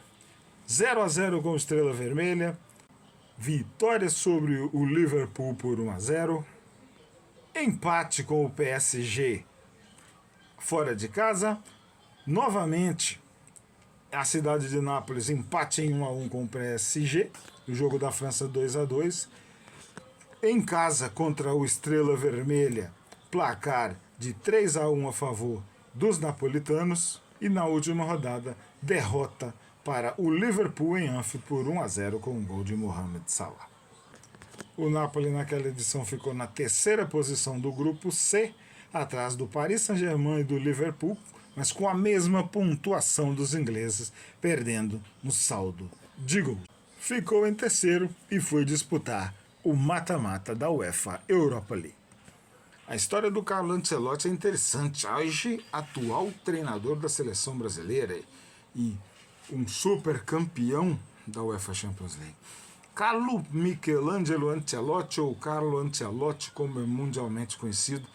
0-0 com o Estrela Vermelha, vitória sobre o Liverpool por 1-0, empate com o PSG fora de casa, novamente a cidade de Nápoles empate em 1-1 com o PSG, o jogo da França 2-2, em casa contra o Estrela Vermelha, placar de 3-1 a favor dos napolitanos, e na última rodada, derrota para o Liverpool em Anfield por 1-0 com um gol de Mohamed Salah. O Napoli naquela edição ficou na terceira posição do grupo C, atrás do Paris Saint-Germain e do Liverpool, mas com a mesma pontuação dos ingleses, perdendo no saldo de gols. Ficou em terceiro e foi disputar o mata-mata da UEFA Europa League. A história do Carlo Ancelotti é interessante. Hoje, atual treinador da seleção brasileira e um super campeão da UEFA Champions League. Carlo Michelangelo Ancelotti, ou Carlo Ancelotti, como é mundialmente conhecido,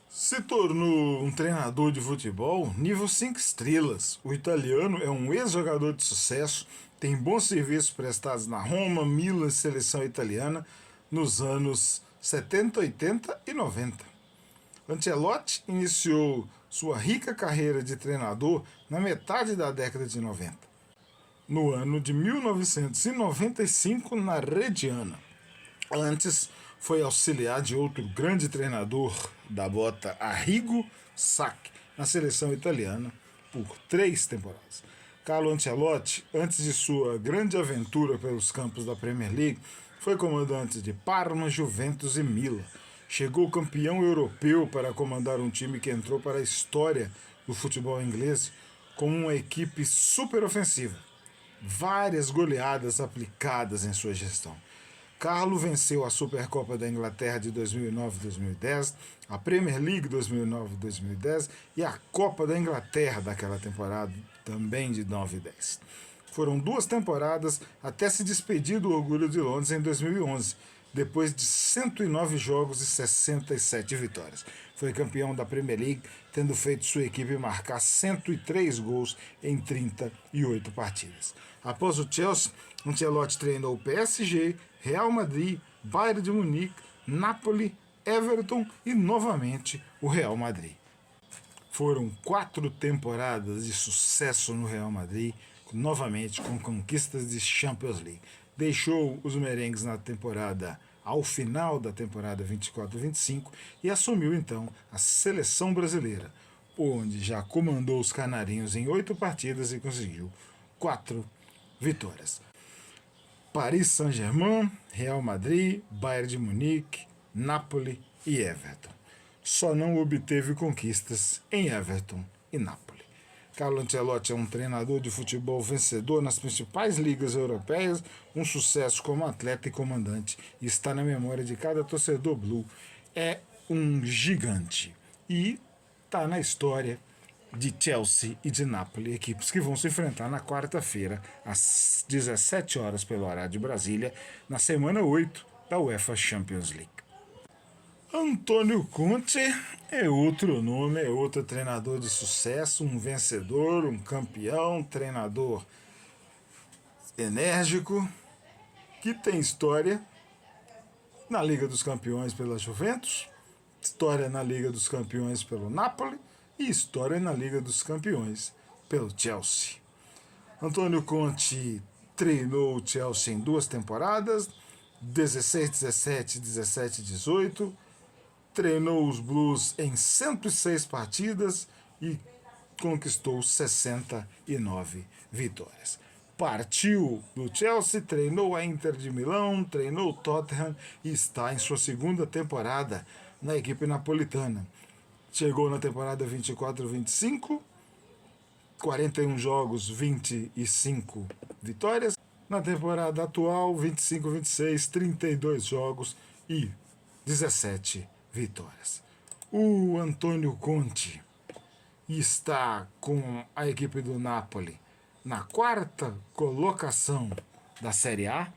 se tornou um treinador de futebol nível 5 estrelas. O italiano é um ex-jogador de sucesso, tem bons serviços prestados na Roma, Milan e seleção italiana nos anos 70, 80 e 90. Ancelotti iniciou sua rica carreira de treinador na metade da década de 90. No ano de 1995, na Reggiana. Antes, foi auxiliar de outro grande treinador da bota, Arrigo Sacchi, na seleção italiana, por 3 temporadas. Carlo Ancelotti, antes de sua grande aventura pelos campos da Premier League, Foi comandante de Parma, Juventus e Milan. Chegou campeão europeu para comandar um time que entrou para a história do futebol inglês como uma equipe super ofensiva. Várias goleadas aplicadas em sua gestão. Carlo venceu a Supercopa da Inglaterra de 2009-2010, a Premier League 2009-2010 e a Copa da Inglaterra daquela temporada, também de 9 e 10. Foram 2 temporadas até se despedir do Orgulho de Londres em 2011, depois de 109 jogos e 67 vitórias. Foi campeão da Premier League, tendo feito sua equipe marcar 103 gols em 38 partidas. Após o Chelsea, Ancelotti treinou o PSG, Real Madrid, Bayern de Munique, Napoli, Everton e novamente o Real Madrid. Foram 4 temporadas de sucesso no Real Madrid, novamente com conquistas de Champions League. Deixou os merengues na temporada, ao final da temporada 24-25 e assumiu então a seleção brasileira, onde já comandou os canarinhos em 8 partidas e conseguiu 4 vitórias. Paris Saint-Germain, Real Madrid, Bayern de Munique, Napoli e Everton. Só não obteve conquistas em Everton e Napoli. Carlo Ancelotti é um treinador de futebol vencedor nas principais ligas europeias, um sucesso como atleta e comandante, e está na memória de cada torcedor blue. É um gigante e está na história de Chelsea e de Napoli, equipes que vão se enfrentar na quarta-feira, às 17 horas pelo horário de Brasília, na semana 8 da UEFA Champions League. Antônio Conte é outro nome, é outro treinador de sucesso, um vencedor, um campeão, treinador enérgico, que tem história na Liga dos Campeões pela Juventus, história na Liga dos Campeões pelo Napoli, e história na Liga dos Campeões pelo Chelsea. Antônio Conte treinou o Chelsea em 2 temporadas, 16-17, 17-18, treinou os Blues em 106 partidas e conquistou 69 vitórias. Partiu do Chelsea, treinou a Inter de Milão, treinou o Tottenham e está em sua 2ª temporada na equipe napolitana. Chegou na temporada 24-25, 41 jogos, 25 vitórias. Na temporada atual, 25-26, 32 jogos e 17 vitórias. O Antônio Conte está com a equipe do Napoli na 4ª colocação da Série A.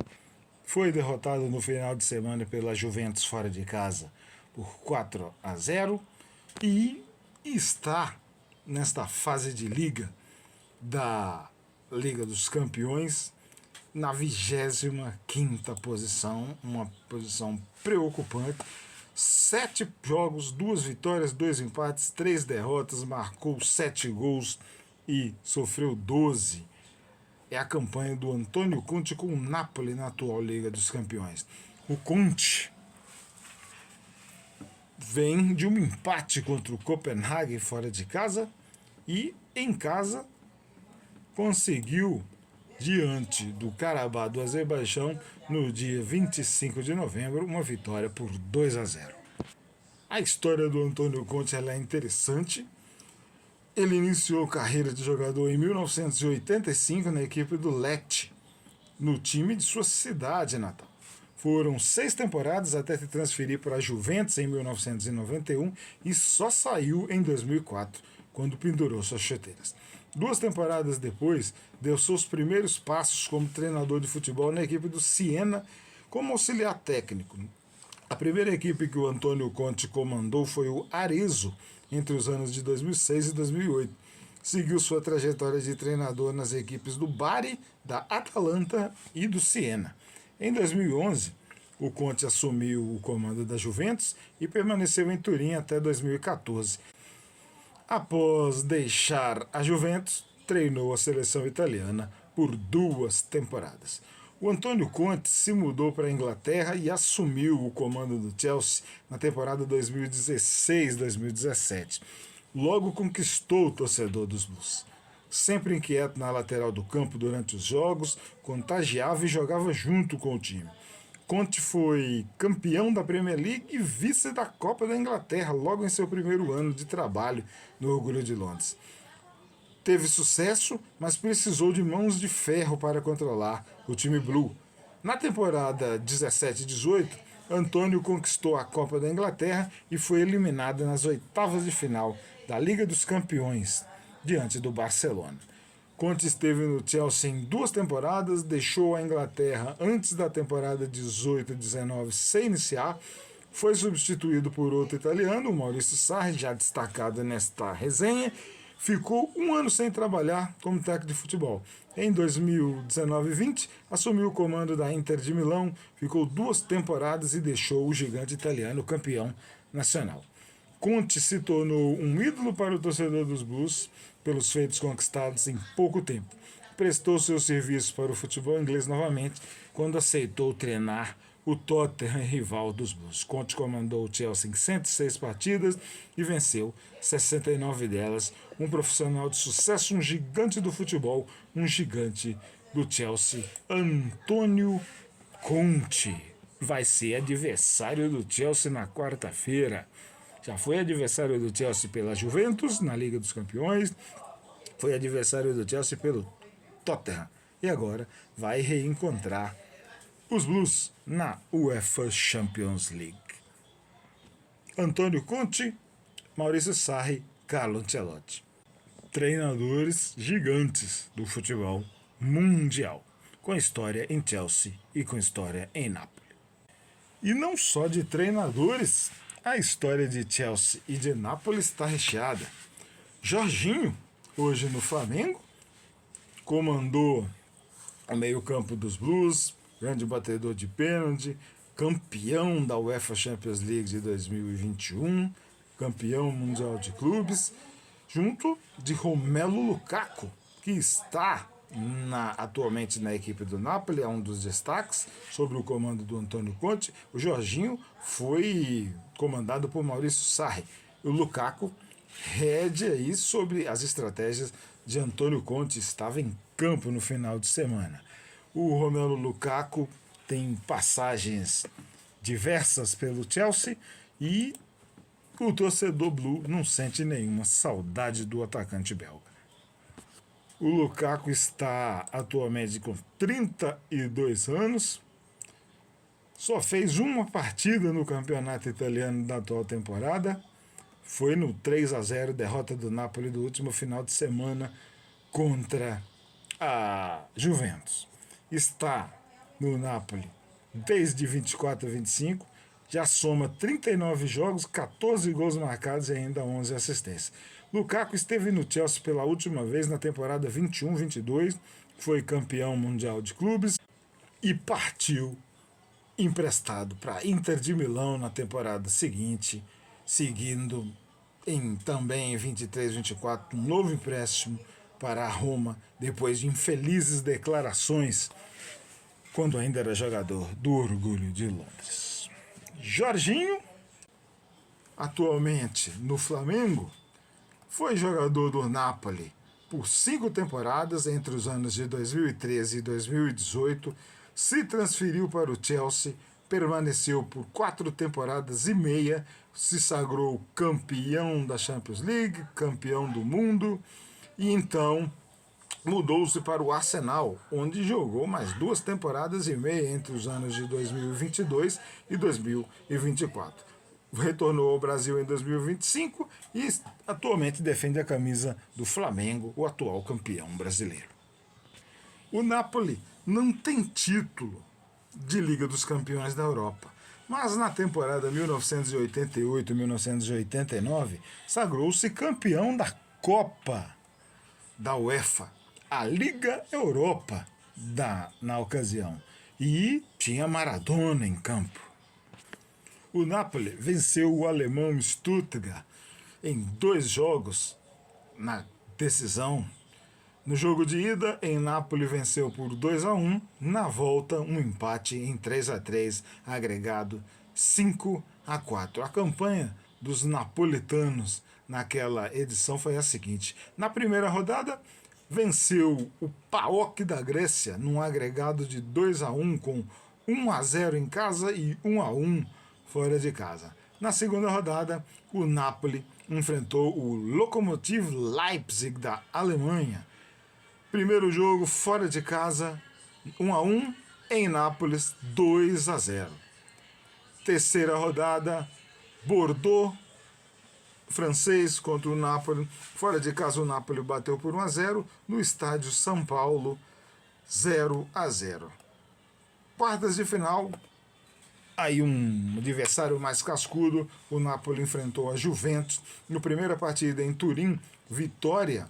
Foi derrotado no final de semana pela Juventus fora de casa por 4-0. E está nesta fase de liga da Liga dos Campeões na 25ª posição, uma posição preocupante. 7 jogos, 2 vitórias, 2 empates, 3 derrotas, marcou 7 gols e sofreu 12. É a campanha do Antônio Conte com o Napoli na atual Liga dos Campeões. O Conte vem de um empate contra o Copenhague fora de casa e em casa conseguiu, diante do Karabakh do Azerbaijão, no dia 25 de novembro, uma vitória por 2-0. A história do Antônio Conte é interessante. Ele iniciou a carreira de jogador em 1985 na equipe do Lecce, no time de sua cidade natal. Foram 6 temporadas até se transferir para a Juventus em 1991 e só saiu em 2004, quando pendurou suas chuteiras. 2 temporadas depois, deu seus primeiros passos como treinador de futebol na equipe do Siena como auxiliar técnico. A primeira equipe que o Antônio Conte comandou foi o Arezzo, entre os anos de 2006 e 2008. Seguiu sua trajetória de treinador nas equipes do Bari, da Atalanta e do Siena. Em 2011, o Conte assumiu o comando da Juventus e permaneceu em Turim até 2014. Após deixar a Juventus, treinou a seleção italiana por 2 temporadas. O Antônio Conte se mudou para a Inglaterra e assumiu o comando do Chelsea na temporada 2016-2017. Logo conquistou o torcedor dos Blues. Sempre inquieto na lateral do campo durante os jogos, contagiava e jogava junto com o time. Conte foi campeão da Premier League e vice da Copa da Inglaterra logo em seu primeiro ano de trabalho no Orgulho de Londres. Teve sucesso, mas precisou de mãos de ferro para controlar o time Blue. Na temporada 17-18, Antônio conquistou a Copa da Inglaterra e foi eliminado nas oitavas de final da Liga dos Campeões, diante do Barcelona. Conte esteve no Chelsea em 2 temporadas, deixou a Inglaterra antes da temporada 18-19 sem iniciar, foi substituído por outro italiano, o Maurício Sarri, já destacado nesta resenha. Ficou 1 ano sem trabalhar como técnico de futebol. Em 2019-20, assumiu o comando da Inter de Milão, ficou 2 temporadas e deixou o gigante italiano campeão nacional. Conte se tornou um ídolo para o torcedor dos Blues pelos feitos conquistados em pouco tempo. Prestou seus serviços para o futebol inglês novamente quando aceitou treinar o Tottenham, rival dos Blues. Conte comandou o Chelsea em 106 partidas e venceu 69 delas. Um profissional de sucesso, um gigante do futebol, um gigante do Chelsea, Antônio Conte. Vai ser adversário do Chelsea na quarta-feira. Já foi adversário do Chelsea pela Juventus, na Liga dos Campeões. Foi adversário do Chelsea pelo Tottenham. E agora vai reencontrar os Blues na UEFA Champions League. Antônio Conte, Maurício Sarri, Carlo Ancelotti. Treinadores gigantes do futebol mundial, com história em Chelsea e com história em Nápoles. E não só de treinadores, a história de Chelsea e de Nápoles está recheada. Jorginho, hoje no Flamengo, comandou o meio-campo dos Blues, grande batedor de pênalti, campeão da UEFA Champions League de 2021, campeão mundial de clubes, junto de Romelu Lukaku, que está atualmente na equipe do Napoli, é um dos destaques, sob o comando do Antônio Conte. O Jorginho foi comandado por Maurício Sarri. O Lukaku rede aí sobre as estratégias de Antônio Conte, estava em campo no final de semana. O Romelu Lukaku tem passagens diversas pelo Chelsea e o torcedor Blue não sente nenhuma saudade do atacante belga. O Lukaku está atualmente com 32 anos, só fez uma partida no campeonato italiano da atual temporada, foi no 3-0, derrota do Napoli do último final de semana contra a Juventus. Está no Napoli desde 24 a 25, já soma 39 jogos, 14 gols marcados e ainda 11 assistências. Lukaku esteve no Chelsea pela última vez na temporada 21-22, foi campeão mundial de clubes e partiu emprestado para Inter de Milão na temporada seguinte, seguindo também em 23-24 um novo empréstimo para a Roma, depois de infelizes declarações quando ainda era jogador do Orgulho de Londres. Jorginho, atualmente no Flamengo, foi jogador do Napoli por 5 temporadas entre os anos de 2013 e 2018, se transferiu para o Chelsea, permaneceu por 4 temporadas e meia, se sagrou campeão da Champions League, campeão do mundo, e então mudou-se para o Arsenal, onde jogou mais 2 temporadas e meia entre os anos de 2022 e 2024. Retornou ao Brasil em 2025 e atualmente defende a camisa do Flamengo, o atual campeão brasileiro. O Napoli não tem título de Liga dos Campeões da Europa, mas na temporada 1988-1989 sagrou-se campeão da Copa da UEFA, a Liga Europa na ocasião, e tinha Maradona em campo. O Napoli venceu o alemão Stuttgart em 2 jogos na decisão. No jogo de ida, em Napoli venceu por 2-1, na volta um empate em 3-3, agregado 5-4. A campanha dos napolitanos naquela edição foi a seguinte: na primeira rodada, venceu o PAOK da Grécia num agregado de 2-1 com 1-0 em casa e 1-1 fora de casa. Na segunda rodada, o Napoli enfrentou o Lokomotiv Leipzig da Alemanha. Primeiro jogo fora de casa, 1-1, em Nápoles, 2-0. Terceira rodada, Bordeaux, francês contra o Napoli. Fora de casa, o Napoli bateu por 1-0 no estádio São Paulo, 0-0. Quartas de final, aí um adversário mais cascudo, o Napoli enfrentou a Juventus. Na primeira partida em Turim, vitória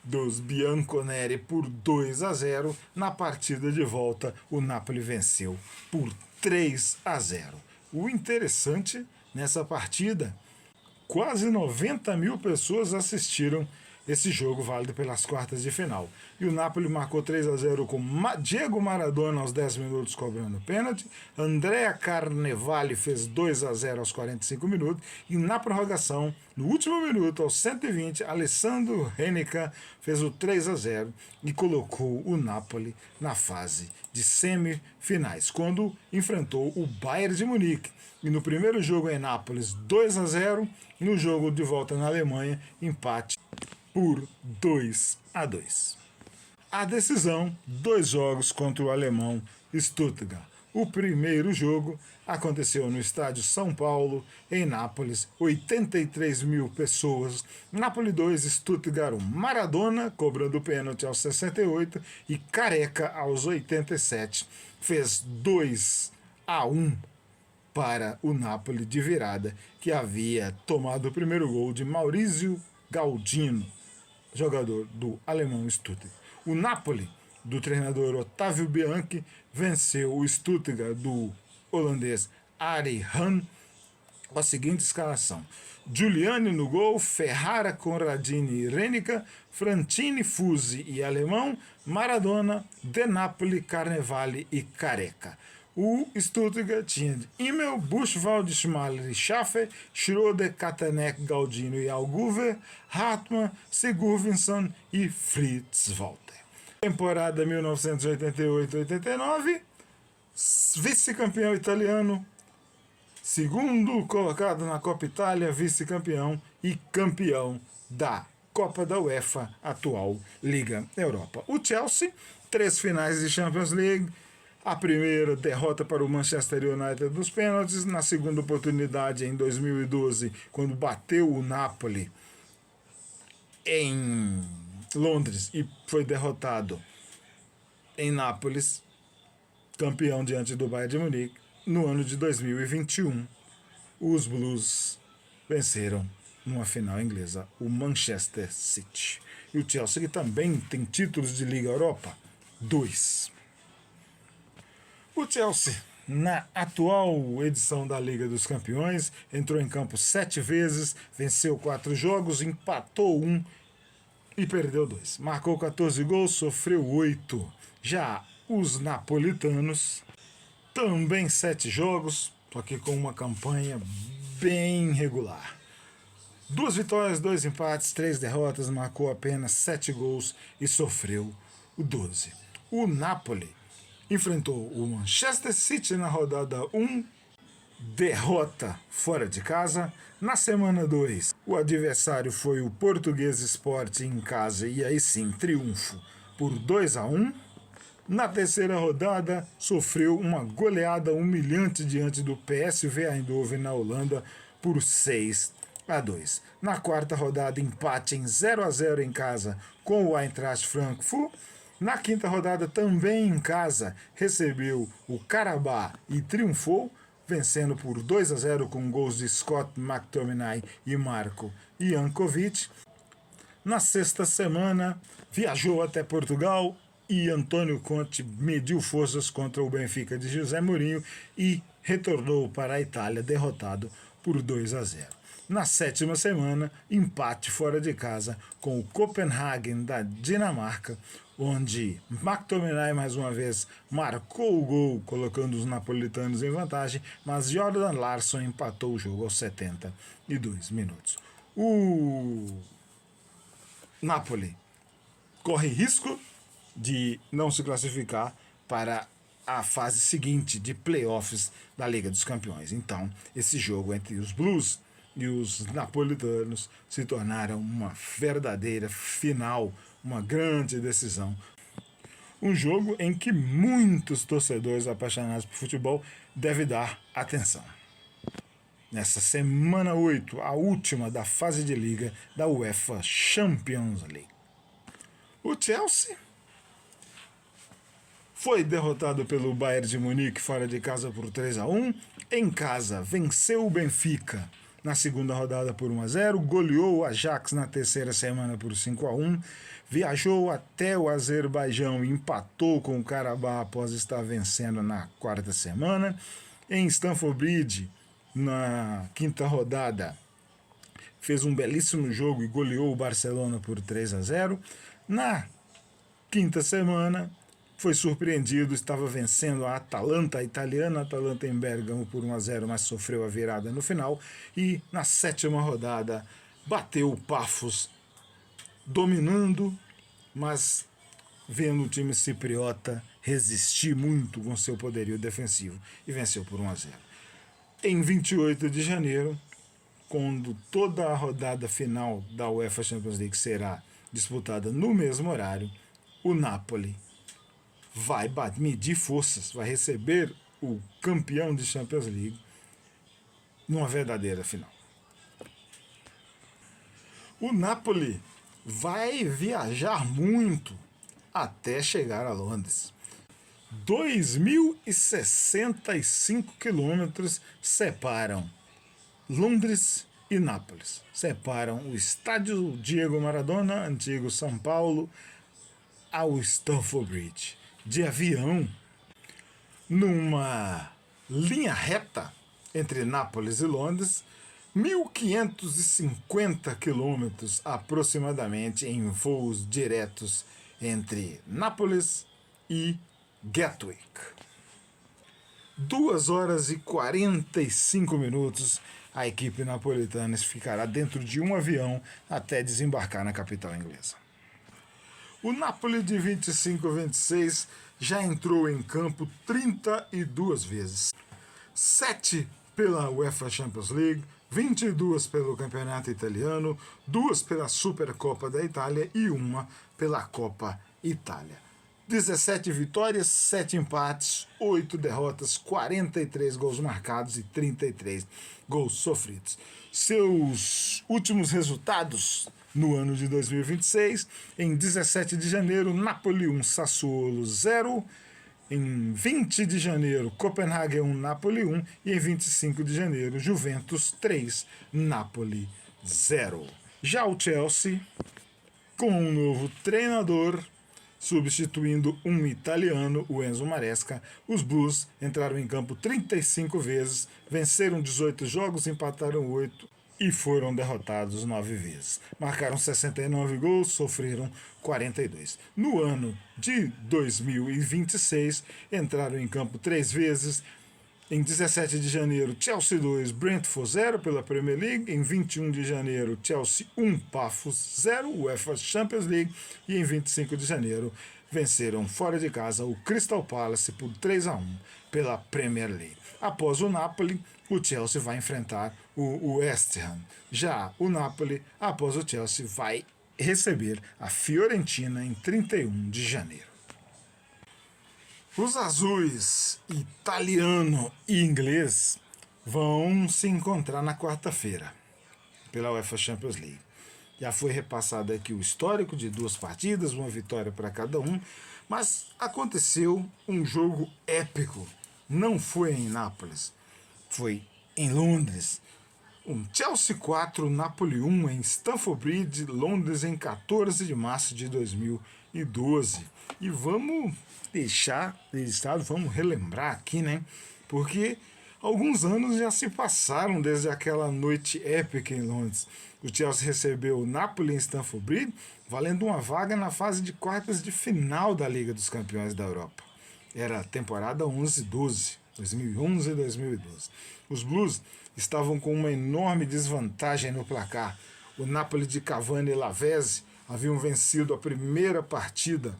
dos bianconeri por 2-0. Na partida de volta, o Napoli venceu por 3-0. O interessante nessa partida, quase 90 mil pessoas assistiram esse jogo válido pelas quartas de final. E o Napoli marcou 3-0 com Diego Maradona aos 10 minutos cobrando pênalti, Andrea Carnevali fez 2-0 aos 45 minutos e na prorrogação, no último minuto, aos 120, Alessandro Renica fez o 3-0 e colocou o Napoli na fase de semifinais, quando enfrentou o Bayern de Munique. E no primeiro jogo em Nápoles, 2-0, no jogo de volta na Alemanha, empate por 2-2. A decisão, 2 jogos contra o alemão Stuttgart. O primeiro jogo aconteceu no estádio São Paulo, em Nápoles, 83 mil pessoas. Nápoles 2, Stuttgart 1. Maradona, cobrando pênalti aos 68, e Careca aos 87, fez 2-1 para o Napoli de virada, que havia tomado o primeiro gol de Maurizio Galdino, jogador do alemão Stuttgart. O Napoli, do treinador Otávio Bianchi, venceu o Stuttgart do holandês Arie Haan com a seguinte escalação: Giuliani no gol, Ferrara, Conradini e Renica, Frantini, Fusi e Alemão, Maradona, De Napoli, Carnevali e Careca. O Stuttgart tinha Immel, Buchwald, Schmaler e Schaffer, Schroeder, Katenek, Galdino e Alguver, Hartmann, Sigurvinsson e Fritz Walter. Temporada 1988-89, vice-campeão italiano, segundo colocado na Copa Itália, vice-campeão e campeão da Copa da UEFA, atual Liga Europa. O Chelsea, 3 finais de Champions League. A primeira derrota para o Manchester United nos pênaltis, na segunda oportunidade em 2012, quando bateu o Napoli em Londres e foi derrotado em Nápoles, campeão diante do Bayern de Munique. No ano de 2021, os Blues venceram numa final inglesa o Manchester City. E o Chelsea, que também tem títulos de Liga Europa, 2. O Chelsea, na atual edição da Liga dos Campeões, entrou em campo 7 vezes, venceu 4 jogos, empatou 1 e perdeu 2. Marcou 14 gols, sofreu 8. Já os napolitanos, também 7 jogos, só que com uma campanha bem regular. 2 vitórias, 2 empates, 3 derrotas, marcou apenas 7 gols e sofreu 12. O Napoli enfrentou o Manchester City na rodada 1, derrota fora de casa. Na semana 2, o adversário foi o Português Sport em casa e aí sim, triunfo por 2-1. Na terceira rodada, sofreu uma goleada humilhante diante do PSV Eindhoven na Holanda por 6-2. Na quarta rodada, empate em 0-0 em casa com o Eintracht Frankfurt. Na quinta rodada, também em casa, recebeu o Karabakh e triunfou, vencendo por 2-0 com gols de Scott McTominay e Marco Jankovic. Na sexta semana, viajou até Portugal e Antônio Conte mediu forças contra o Benfica de José Mourinho e retornou para a Itália derrotado por 2-0. Na sétima semana, empate fora de casa com o Copenhagen da Dinamarca, onde McTominay mais uma vez marcou o gol, colocando os napolitanos em vantagem, mas Jordan Larsson empatou o jogo aos 72 minutos. O Napoli corre risco de não se classificar para a fase seguinte de playoffs da Liga dos Campeões. Então, esse jogo entre os Blues e os napolitanos se tornaram uma verdadeira final, uma grande decisão. Um jogo em que muitos torcedores apaixonados por futebol devem dar atenção. Nessa semana 8, a última da fase de liga da UEFA Champions League. O Chelsea foi derrotado pelo Bayern de Munique fora de casa por 3-1. Em casa, venceu o Benfica na segunda rodada por 1-0, goleou o Ajax na terceira semana por 5-1, viajou até o Azerbaijão e empatou com o Karabakh após estar vencendo na quarta semana. Em Stamford Bridge, na quinta rodada, fez um belíssimo jogo e goleou o Barcelona por 3-0. Na quinta semana, foi surpreendido, estava vencendo a Atalanta italiana, a Atalanta em Bergamo por 1-0, mas sofreu a virada no final. E na sétima rodada, bateu o Pafos, dominando, mas vendo o time cipriota resistir muito com seu poderio defensivo e venceu por 1-0. Em 28 de janeiro, quando toda a rodada final da UEFA Champions League será disputada no mesmo horário, o Napoli vai medir forças, vai receber o campeão de Champions League numa verdadeira final. O Napoli vai viajar muito até chegar a Londres. 2.065 quilômetros separam Londres e Nápoles. Separam o estádio Diego Maradona, antigo São Paulo, ao Stamford Bridge. De avião, numa linha reta entre Nápoles e Londres, 1.550 quilômetros aproximadamente em voos diretos entre Nápoles e Gatwick. 2 horas e 45 minutos a equipe napolitana ficará dentro de um avião até desembarcar na capital inglesa. O Napoli de 25-26 já entrou em campo 32 vezes. 7 pela UEFA Champions League, 22 pelo Campeonato Italiano, 2 pela Supercopa da Itália e 1 pela Copa Itália. 17 vitórias, 7 empates, 8 derrotas, 43 gols marcados e 33 gols sofridos. Seus últimos resultados no ano de 2026, em 17 de janeiro, Napoli 1, Sassuolo 0, em 20 de janeiro, Copenhague 1, Napoli 1 e em 25 de janeiro, Juventus 3, Napoli 0. Já o Chelsea, com um novo treinador, substituindo um italiano, o Enzo Maresca, os Blues entraram em campo 35 vezes, venceram 18 jogos, empataram 8 e foram derrotados 9 vezes. Marcaram 69 gols, sofreram 42. No ano de 2026, entraram em campo 3 vezes. Em 17 de janeiro, Chelsea 2, Brentford 0 pela Premier League. Em 21 de janeiro, Chelsea 1, Pafos 0, UEFA Champions League. E em 25 de janeiro, venceram fora de casa o Crystal Palace por 3-1 pela Premier League. Após o Napoli, o Chelsea vai enfrentar o West Ham. Já o Napoli, após o Chelsea, vai receber a Fiorentina em 31 de janeiro. Os azuis, italiano e inglês, vão se encontrar na quarta-feira pela UEFA Champions League. Já foi repassado aqui o histórico de 2 partidas, uma vitória para cada um, mas aconteceu um jogo épico. Não foi em Nápoles, foi em Londres. Um Chelsea 4, Napoli 1 em Stamford Bridge, Londres, em 14 de março de 2012. E vamos deixar registrado, vamos relembrar aqui, né? Porque alguns anos já se passaram desde aquela noite épica em Londres. O Chelsea recebeu o Napoli em Stamford Bridge, valendo uma vaga na fase de quartas de final da Liga dos Campeões da Europa. Era a temporada 11-12, 2011 e 2012. Os Blues estavam com uma enorme desvantagem no placar. O Napoli de Cavani e Lavezzi haviam vencido a primeira partida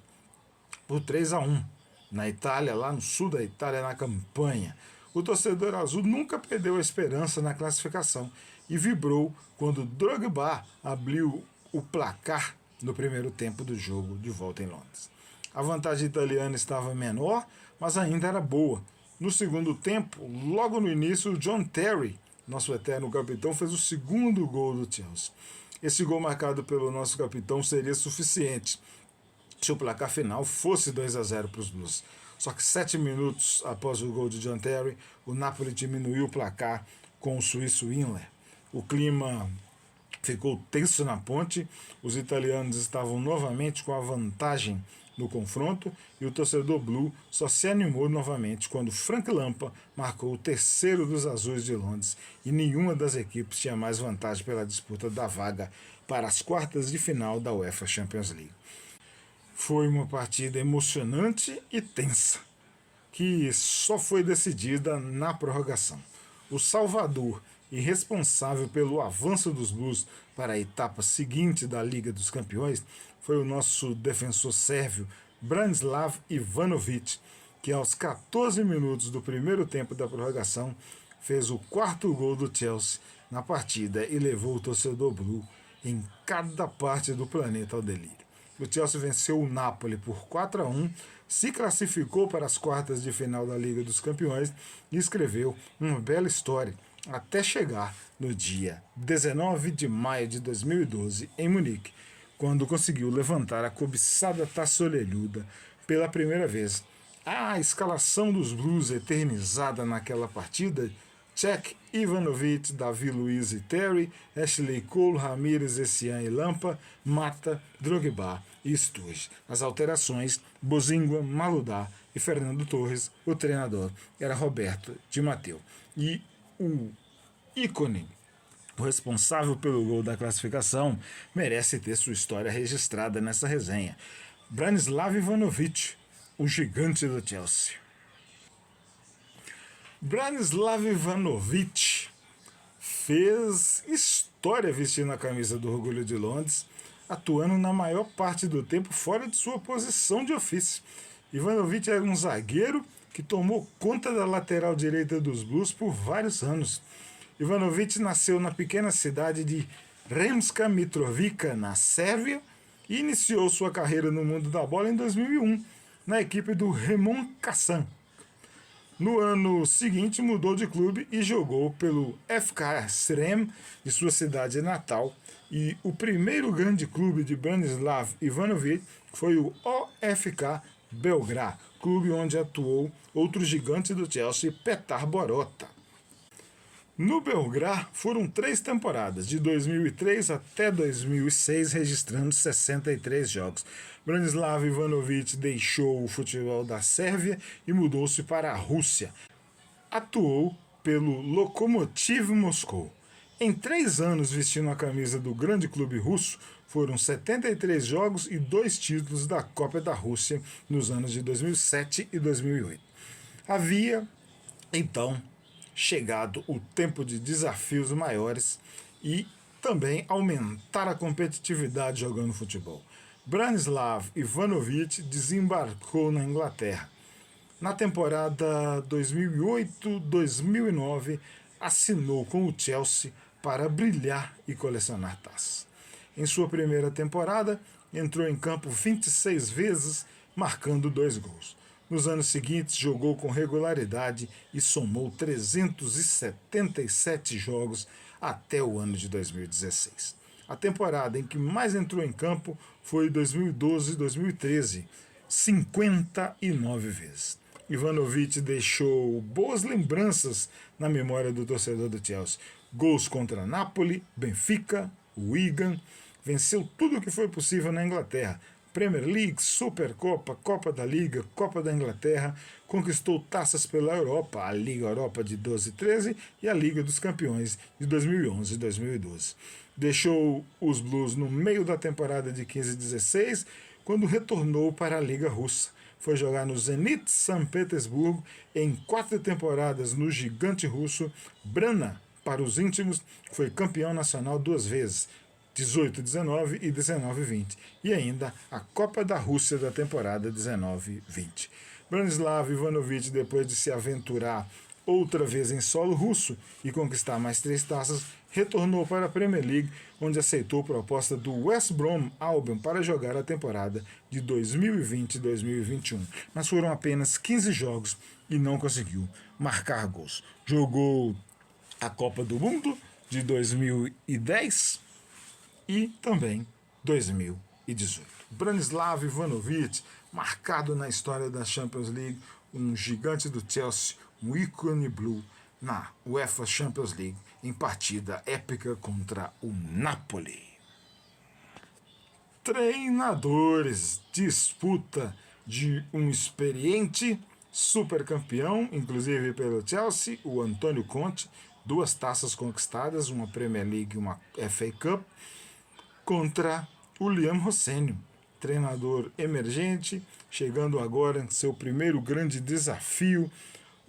por 3-1. na Itália, lá no sul da Itália, na campanha. O torcedor azul nunca perdeu a esperança na classificação e vibrou quando Drogba abriu o placar no primeiro tempo do jogo de volta em Londres. A vantagem italiana estava menor, mas ainda era boa. No segundo tempo, logo no início, o John Terry, nosso eterno capitão, fez o segundo gol do Chelsea. Esse gol marcado pelo nosso capitão seria suficiente se o placar final fosse 2-0 para os Blues. Só que 7 minutos após o gol de John Terry, o Napoli diminuiu o placar com o suíço Inler. O clima ficou tenso na ponte, os italianos estavam novamente com a vantagem no confronto e o torcedor Blue só se animou novamente quando Frank Lampa marcou o terceiro dos azuis de Londres e nenhuma das equipes tinha mais vantagem pela disputa da vaga para as quartas de final da UEFA Champions League. Foi uma partida emocionante e tensa, que só foi decidida na prorrogação. O salvador e responsável pelo avanço dos Blues para a etapa seguinte da Liga dos Campeões foi o nosso defensor sérvio Branislav Ivanovic, que aos 14 minutos do primeiro tempo da prorrogação fez o quarto gol do Chelsea na partida e levou o torcedor Blue em cada parte do planeta ao delírio. O Chelsea venceu o Napoli por 4-1, se classificou para as quartas de final da Liga dos Campeões e escreveu uma bela história até chegar no dia 19 de maio de 2012 em Munique, quando conseguiu levantar a cobiçada taça orelhuda pela primeira vez. A escalação dos Blues eternizada naquela partida: Cech, Ivanovic, Davi Luiz e Terry, Ashley Cole, Ramírez, Essien e Lampa, Mata, Drogba e Sturridge. As alterações: Bozingua, Maludá e Fernando Torres. O treinador era Roberto Di Matteo. E o ícone, o responsável pelo gol da classificação, merece ter sua história registrada nessa resenha. Branislav Ivanovic, o gigante do Chelsea. Branislav Ivanovic fez história vestindo a camisa do Orgulho de Londres, atuando na maior parte do tempo fora de sua posição de ofício. Ivanovic era um zagueiro que tomou conta da lateral direita dos Blues por vários anos. Ivanovic nasceu na pequena cidade de Sremska Mitrovica, na Sérvia, e iniciou sua carreira no mundo da bola em 2001, na equipe do Remon Kasan. No ano seguinte mudou de clube e jogou pelo FK Srem, de sua cidade natal, e o primeiro grande clube de Branislav Ivanovic foi o OFK Belgrad, clube onde atuou outro gigante do Chelsea, Petar Borota. No Belgrad foram 3 temporadas, de 2003 até 2006, registrando 63 jogos. Branislav Ivanovic deixou o futebol da Sérvia e mudou-se para a Rússia. Atuou pelo Lokomotiv Moscou. Em 3 anos vestindo a camisa do grande clube russo, foram 73 jogos e 2 títulos da Copa da Rússia nos anos de 2007 e 2008. Havia, então, chegado o tempo de desafios maiores e também aumentar a competitividade jogando futebol. Branislav Ivanovic desembarcou na Inglaterra. Na temporada 2008-2009, assinou com o Chelsea para brilhar e colecionar taças. Em sua primeira temporada, entrou em campo 26 vezes, marcando 2 gols. Nos anos seguintes, jogou com regularidade e somou 377 jogos até o ano de 2016. A temporada em que mais entrou em campo foi 2012-2013, 59 vezes. Ivanovic deixou boas lembranças na memória do torcedor do Chelsea. Gols contra Napoli, Benfica, Wigan. Venceu tudo o que foi possível na Inglaterra. Premier League, Supercopa, Copa da Liga, Copa da Inglaterra, conquistou taças pela Europa, a Liga Europa de 12 e 13 e a Liga dos Campeões de 2011 e 2012. Deixou os Blues no meio da temporada de 15 e 16, quando retornou para a Liga Russa. Foi jogar no Zenit São Petersburgo em 4 temporadas no gigante russo. Brana, para os íntimos, foi campeão nacional 2 vezes, 18-19 e 19-20, e ainda a Copa da Rússia da temporada 19-20. Branislav Ivanovic, depois de se aventurar outra vez em solo russo e conquistar mais 3 taças, retornou para a Premier League, onde aceitou a proposta do West Brom Albion para jogar a temporada de 2020-2021. Mas foram apenas 15 jogos e não conseguiu marcar gols. Jogou a Copa do Mundo de 2010 e também 2018. Branislav Ivanovic, marcado na história da Champions League, um gigante do Chelsea, um ícone blue na UEFA Champions League, em partida épica contra o Napoli. Treinadores, disputa de um experiente supercampeão, inclusive pelo Chelsea, o Antônio Conte, 2 taças conquistadas, uma Premier League e uma FA Cup, contra o Liam Rosseni, treinador emergente, chegando agora em seu primeiro grande desafio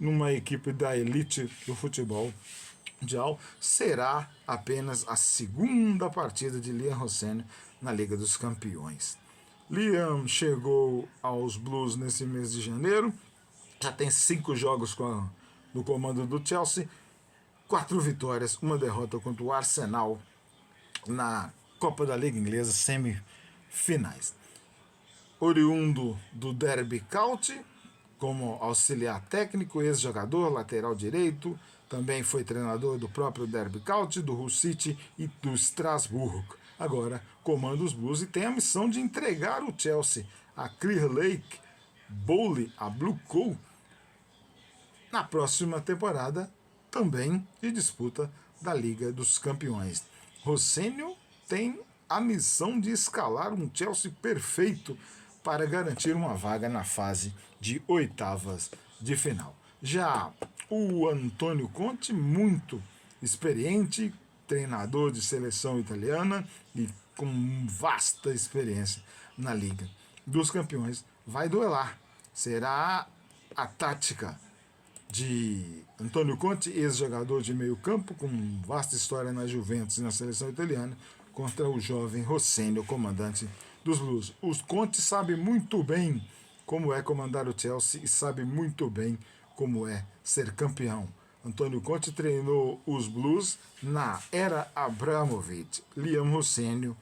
numa equipe da elite do futebol mundial. Será apenas a segunda partida de Liam Rosseni na Liga dos Campeões. Liam chegou aos Blues nesse mês de janeiro, já tem 5 jogos no comando do Chelsea, 4 vitórias, 1 derrota contra o Arsenal na Copa da Liga Inglesa, semifinais. Oriundo do Derby County, como auxiliar técnico, ex-jogador, lateral direito, também foi treinador do próprio Derby County, do Hull City e do Strasbourg. Agora comanda os Blues e tem a missão de entregar o Chelsea a Clear Lake Bowley, a Blue Coal, na próxima temporada também de disputa da Liga dos Campeões. Rosseni tem a missão de escalar um Chelsea perfeito para garantir uma vaga na fase de oitavas de final. Já o Antônio Conte, muito experiente, treinador de seleção italiana e com vasta experiência na Liga dos Campeões, vai duelar. Será a tática de Antônio Conte, ex-jogador de meio campo, com vasta história na Juventus e na seleção italiana, contra o jovem Rosseni, o comandante dos Blues. O Conte sabe muito bem como é comandar o Chelsea e sabe muito bem como é ser campeão. Antônio Conte treinou os Blues na era Abramovich. Liam Rosseni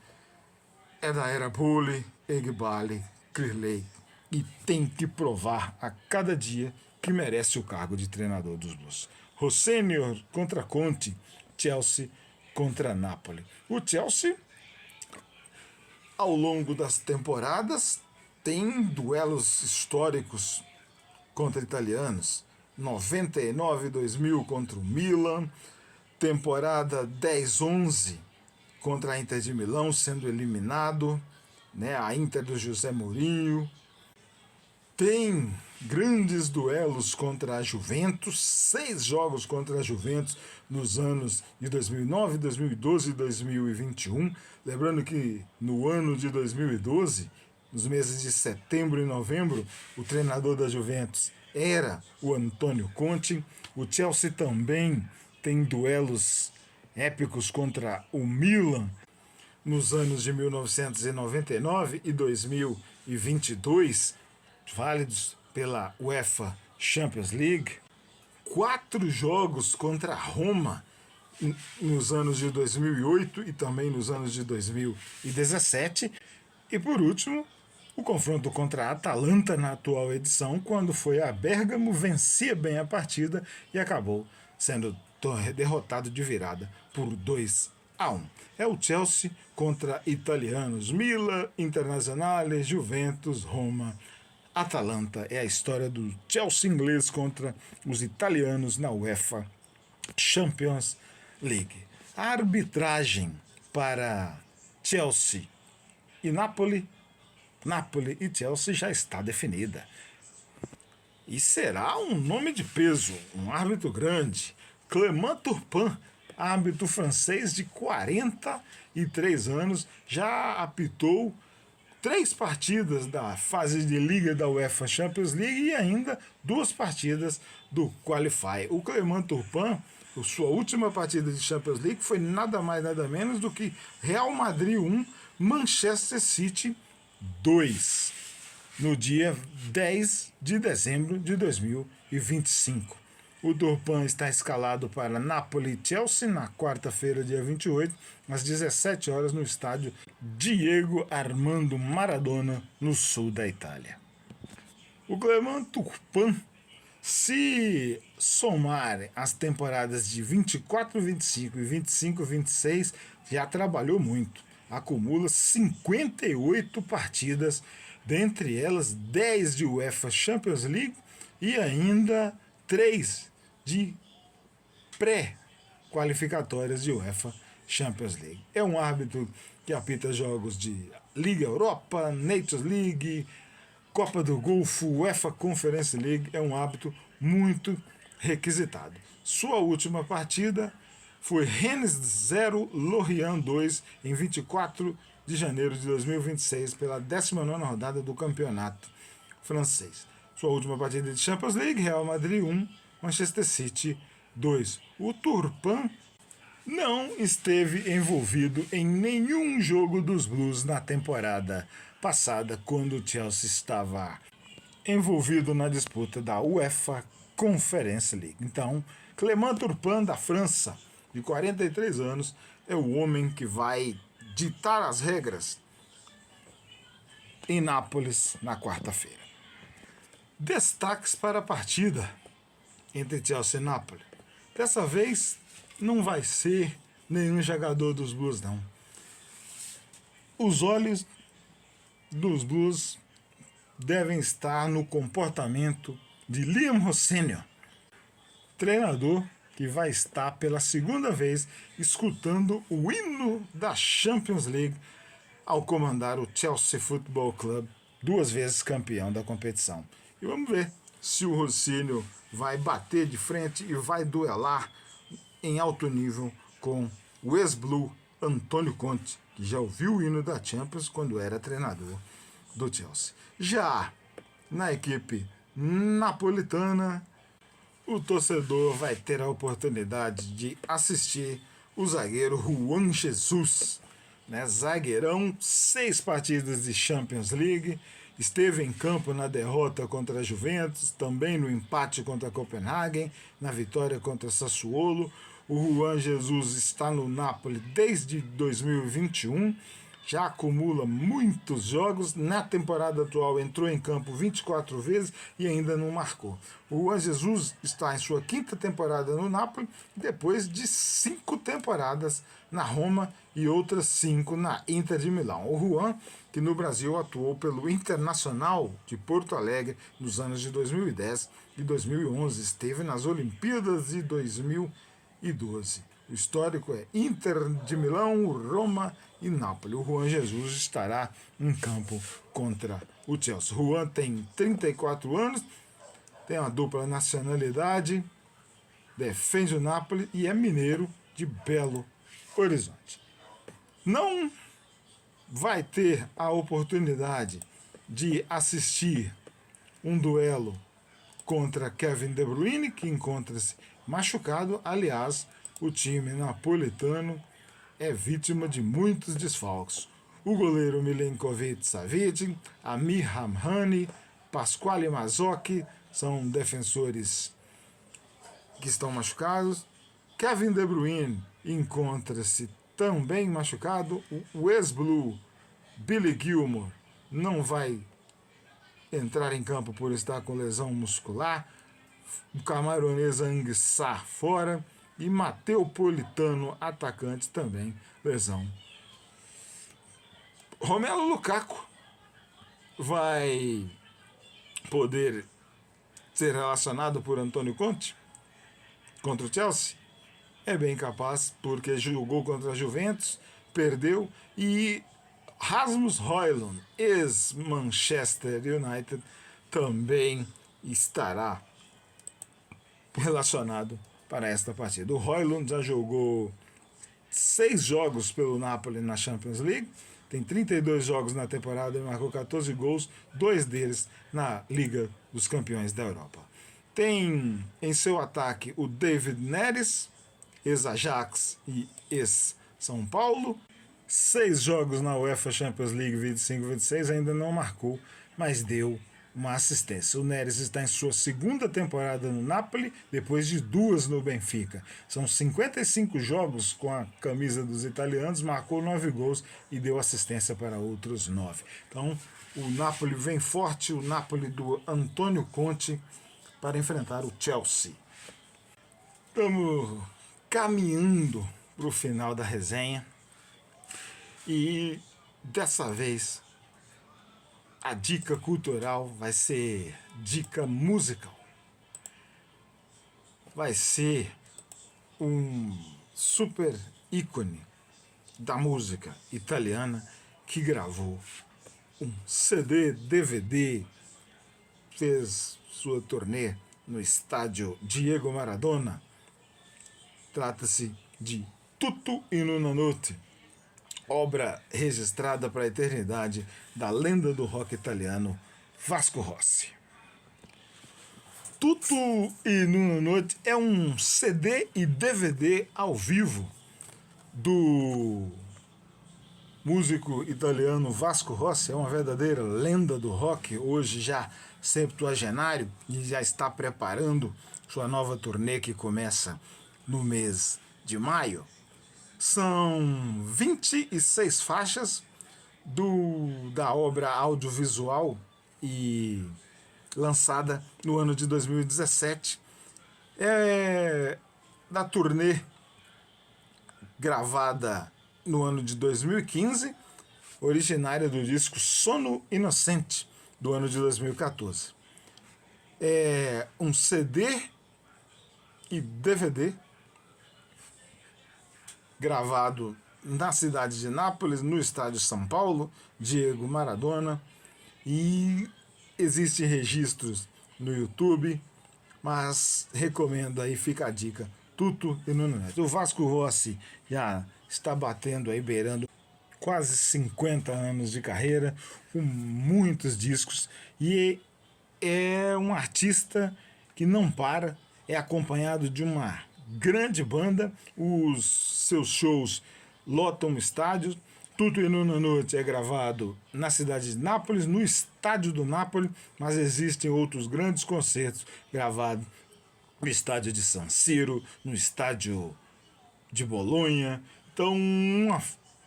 é da era Bowley, Eghbali, Clear Lake e tem que provar a cada dia que merece o cargo de treinador dos Blues. Rosseni contra Conte, Chelsea contra Napoli. O Chelsea, ao longo das temporadas, tem duelos históricos contra italianos. 99-2000 contra o Milan, temporada 10-11 contra a Inter de Milão, sendo eliminado, a Inter do José Mourinho. Tem grandes duelos contra a Juventus, 6 jogos contra a Juventus nos anos de 2009, 2012 e 2021. Lembrando que no ano de 2012, nos meses de setembro e novembro, o treinador da Juventus era o Antônio Conte. O Chelsea também tem duelos épicos contra o Milan nos anos de 1999 e 2022, válidos pela UEFA Champions League. 4 jogos contra a Roma nos anos de 2008 e também nos anos de 2017. E por último, o confronto contra a Atalanta na atual edição, quando foi a Bérgamo, vencia bem a partida e acabou sendo derrotado de virada por 2-1. É o Chelsea contra italianos. Milan, Internazionale, Juventus, Roma, Atalanta. É a história do Chelsea inglês contra os italianos na UEFA Champions League. A arbitragem para Chelsea e Napoli e Chelsea já está definida. E será um nome de peso, um árbitro grande. Clément Turpin, árbitro francês de 43 anos, já apitou 3 partidas da fase de Liga da UEFA Champions League e ainda 2 partidas do Qualify. O Clément Turpin, sua última partida de Champions League foi nada mais nada menos do que Real Madrid 1, Manchester City 2. no dia 10 de dezembro de 2025. O Turpan está escalado para Napoli-Chelsea na quarta-feira, dia 28, às 17 horas, no estádio Diego Armando Maradona, no sul da Itália. O Clément Turpan, se somar as temporadas de 24-25 e 25-26, já trabalhou muito. Acumula 58 partidas, dentre elas 10 de UEFA Champions League e ainda 3 de pré-qualificatórias de UEFA Champions League. É um árbitro que apita jogos de Liga Europa, Nations League, Copa do Golfo, UEFA Conference League. É um árbitro muito requisitado. Sua última partida foi Rennes 0, Lorient 2, em 24 de janeiro de 2026, pela 19ª rodada do campeonato francês. Sua última partida de Champions League, Real Madrid 1, Manchester City 2. O Turpan não esteve envolvido em nenhum jogo dos Blues na temporada passada, quando o Chelsea estava envolvido na disputa da UEFA Conference League. Então, Clément Turpan, da França, de 43 anos, é o homem que vai ditar as regras em Nápoles na quarta-feira. Destaques para a partida entre Chelsea e Nápoles. Dessa vez não vai ser nenhum jogador dos Blues, não. Os olhos dos Blues devem estar no comportamento de Liam Rossenior, treinador que vai estar pela segunda vez escutando o hino da Champions League ao comandar o Chelsea Football Club, 2 vezes campeão da competição. E vamos ver se o Rossenior vai bater de frente e vai duelar em alto nível com o ex-Blue Antônio Conte, que já ouviu o hino da Champions quando era treinador do Chelsea. Já na equipe napolitana, o torcedor vai ter a oportunidade de assistir o zagueiro Juan Jesus, zagueirão, 6 partidas de Champions League, esteve em campo na derrota contra a Juventus, também no empate contra a Copenhagen, na vitória contra Sassuolo. O Juan Jesus está no Napoli desde 2021, já acumula muitos jogos. Na temporada atual entrou em campo 24 vezes e ainda não marcou. O Juan Jesus está em sua 5ª temporada no Napoli, depois de 5 temporadas na Roma e outras 5 na Inter de Milão. O Juan, que no Brasil atuou pelo Internacional de Porto Alegre nos anos de 2010 e 2011, esteve nas Olimpíadas de 2012. O histórico é Inter de Milão, Roma e Nápoles. O Juan Jesus estará em campo contra o Chelsea. O Juan tem 34 anos, tem uma dupla nacionalidade, defende o Nápoles e é mineiro de Belo Horizonte. Não vai ter a oportunidade de assistir um duelo contra Kevin De Bruyne, que encontra-se machucado. Aliás, o time napolitano é vítima de muitos desfalques. O goleiro Milenkovic-Savic, Amir Hamrani, Pasquale Mazzocchi são defensores que estão machucados. Kevin De Bruyne encontra-se também machucado. O ex-Blue Billy Gilmour não vai entrar em campo por estar com lesão muscular. O camaronês Anguissá fora. E Matteo Politano, atacante, também lesão. Romelu Lukaku vai poder ser relacionado por Antônio Conte contra o Chelsea? É bem capaz, porque jogou contra a Juventus, perdeu, e Rasmus Højlund, ex-Manchester United, também estará relacionado para esta partida. O Højlund já jogou 6 jogos pelo Napoli na Champions League, tem 32 jogos na temporada e marcou 14 gols, 2 deles na Liga dos Campeões da Europa. Tem em seu ataque o David Neres, ex-Ajax e ex-São Paulo. 6 jogos na UEFA Champions League 25-26, ainda não marcou mas deu uma assistência. O Neres está em sua segunda temporada no Napoli, depois de 2 no Benfica. São 55 jogos com a camisa dos italianos, marcou 9 gols e deu assistência para outros 9. Então, o Napoli vem forte, o Napoli do Antônio Conte, para enfrentar o Chelsea. Estamos caminhando para o final da resenha e dessa vez a dica cultural vai ser dica musical. Vai ser um super ícone da música italiana que gravou um CD, DVD, fez sua turnê no estádio Diego Maradona. Trata-se de Tutto in una notte, obra registrada para a eternidade da lenda do rock italiano Vasco Rossi. Tutto in una notte é um CD e DVD ao vivo do músico italiano Vasco Rossi. É uma verdadeira lenda do rock, hoje já septuagenário, e já está preparando sua nova turnê que começa no mês de maio. São 26 faixas da obra audiovisual e lançada no ano de 2017. É da turnê gravada no ano de 2015, originária do disco Sono Inocente, do ano de 2014. É um CD e DVD gravado na cidade de Nápoles, no estádio São Paulo, Diego Maradona, e existem registros no YouTube, mas recomendo aí, fica a dica, Tutto in una notte. O Vasco Rossi já está batendo aí, beirando quase 50 anos de carreira, com muitos discos, e é um artista que não para, é acompanhado de uma grande banda, os seus shows lotam estádios. Tutto in una notte é gravado na cidade de Nápoles, no estádio do Nápoles, mas existem outros grandes concertos gravados no estádio de San Siro, no estádio de Bolonha. Então, uma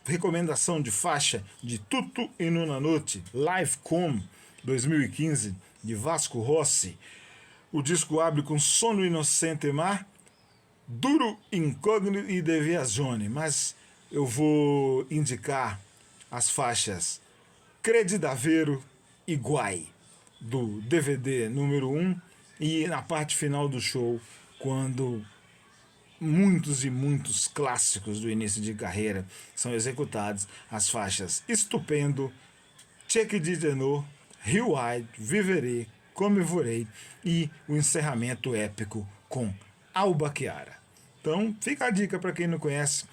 recomendação de faixa de Tutto in una notte, Live Com 2015, de Vasco Rossi. O disco abre com Sono Innocente Ma, Duro Incognito e Deviazione, mas eu vou indicar as faixas Credi Davvero e Guai, do DVD número 1, e na parte final do show, quando muitos e muitos clássicos do início de carreira são executados, as faixas Estupendo, Check di Denot, Rio Wide, Viveré, Come Vorei e o encerramento épico com Alba Chiara. Então, fica a dica para quem não conhece,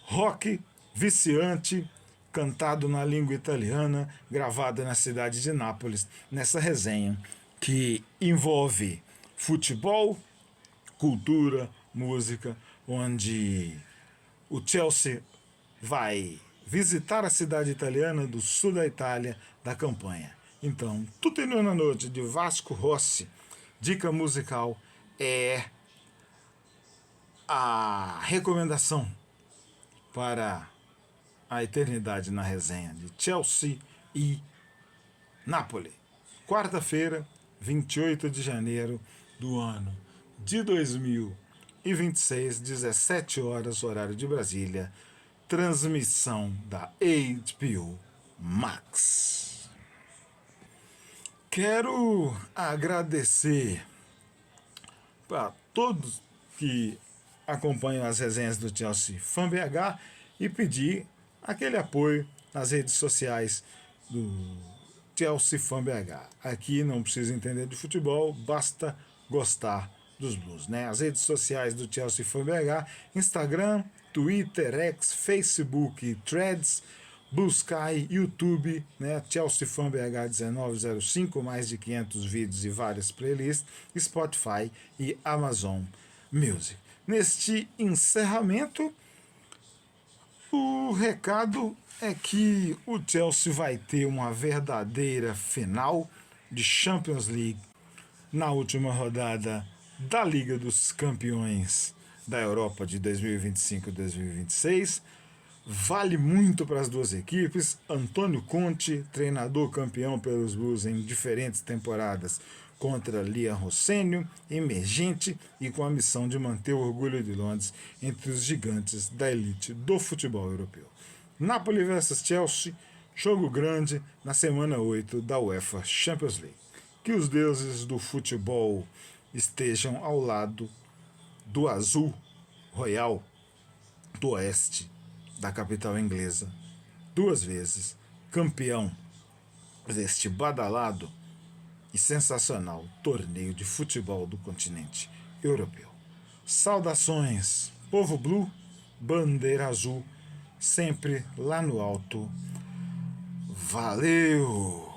rock viciante, cantado na língua italiana, gravado na cidade de Nápoles, nessa resenha que envolve futebol, cultura, música, onde o Chelsea vai visitar a cidade italiana do sul da Itália da campanha. Então, Tutto in una notte, de Vasco Rossi, dica musical, é a recomendação para a eternidade na resenha de Chelsea e Nápoles. Quarta-feira, 28 de janeiro do ano de 2026, 17 horas, horário de Brasília, transmissão da HBO Max. Quero agradecer para todos que acompanham as resenhas do Chelsea Fan BH e pedir aquele apoio nas redes sociais do Chelsea Fan BH. Aqui não precisa entender de futebol, basta gostar dos Blues, né? As redes sociais do Chelsea Fan BH, Instagram, Twitter, X, Facebook, Threads, Blue Sky, YouTube, né? Chelsea Fan BH 1905, mais de 500 vídeos e várias playlists, Spotify e Amazon Music. Neste encerramento, O recado é que o Chelsea vai ter uma verdadeira final de Champions League na última rodada da Liga dos Campeões da Europa de 2025 e 2026. Vale muito para as duas equipes. Antônio Conte, treinador campeão pelos Blues em diferentes temporadas contra Liam Rossênio, emergente e com a missão de manter o orgulho de Londres entre os gigantes da elite do futebol europeu. Napoli vs Chelsea, jogo grande na semana 8 da UEFA Champions League. Que os deuses do futebol estejam ao lado do azul royal do oeste da capital inglesa, duas vezes campeão deste badalado e sensacional torneio de futebol do continente europeu. Saudações, povo blue, bandeira azul, sempre lá no alto. Valeu!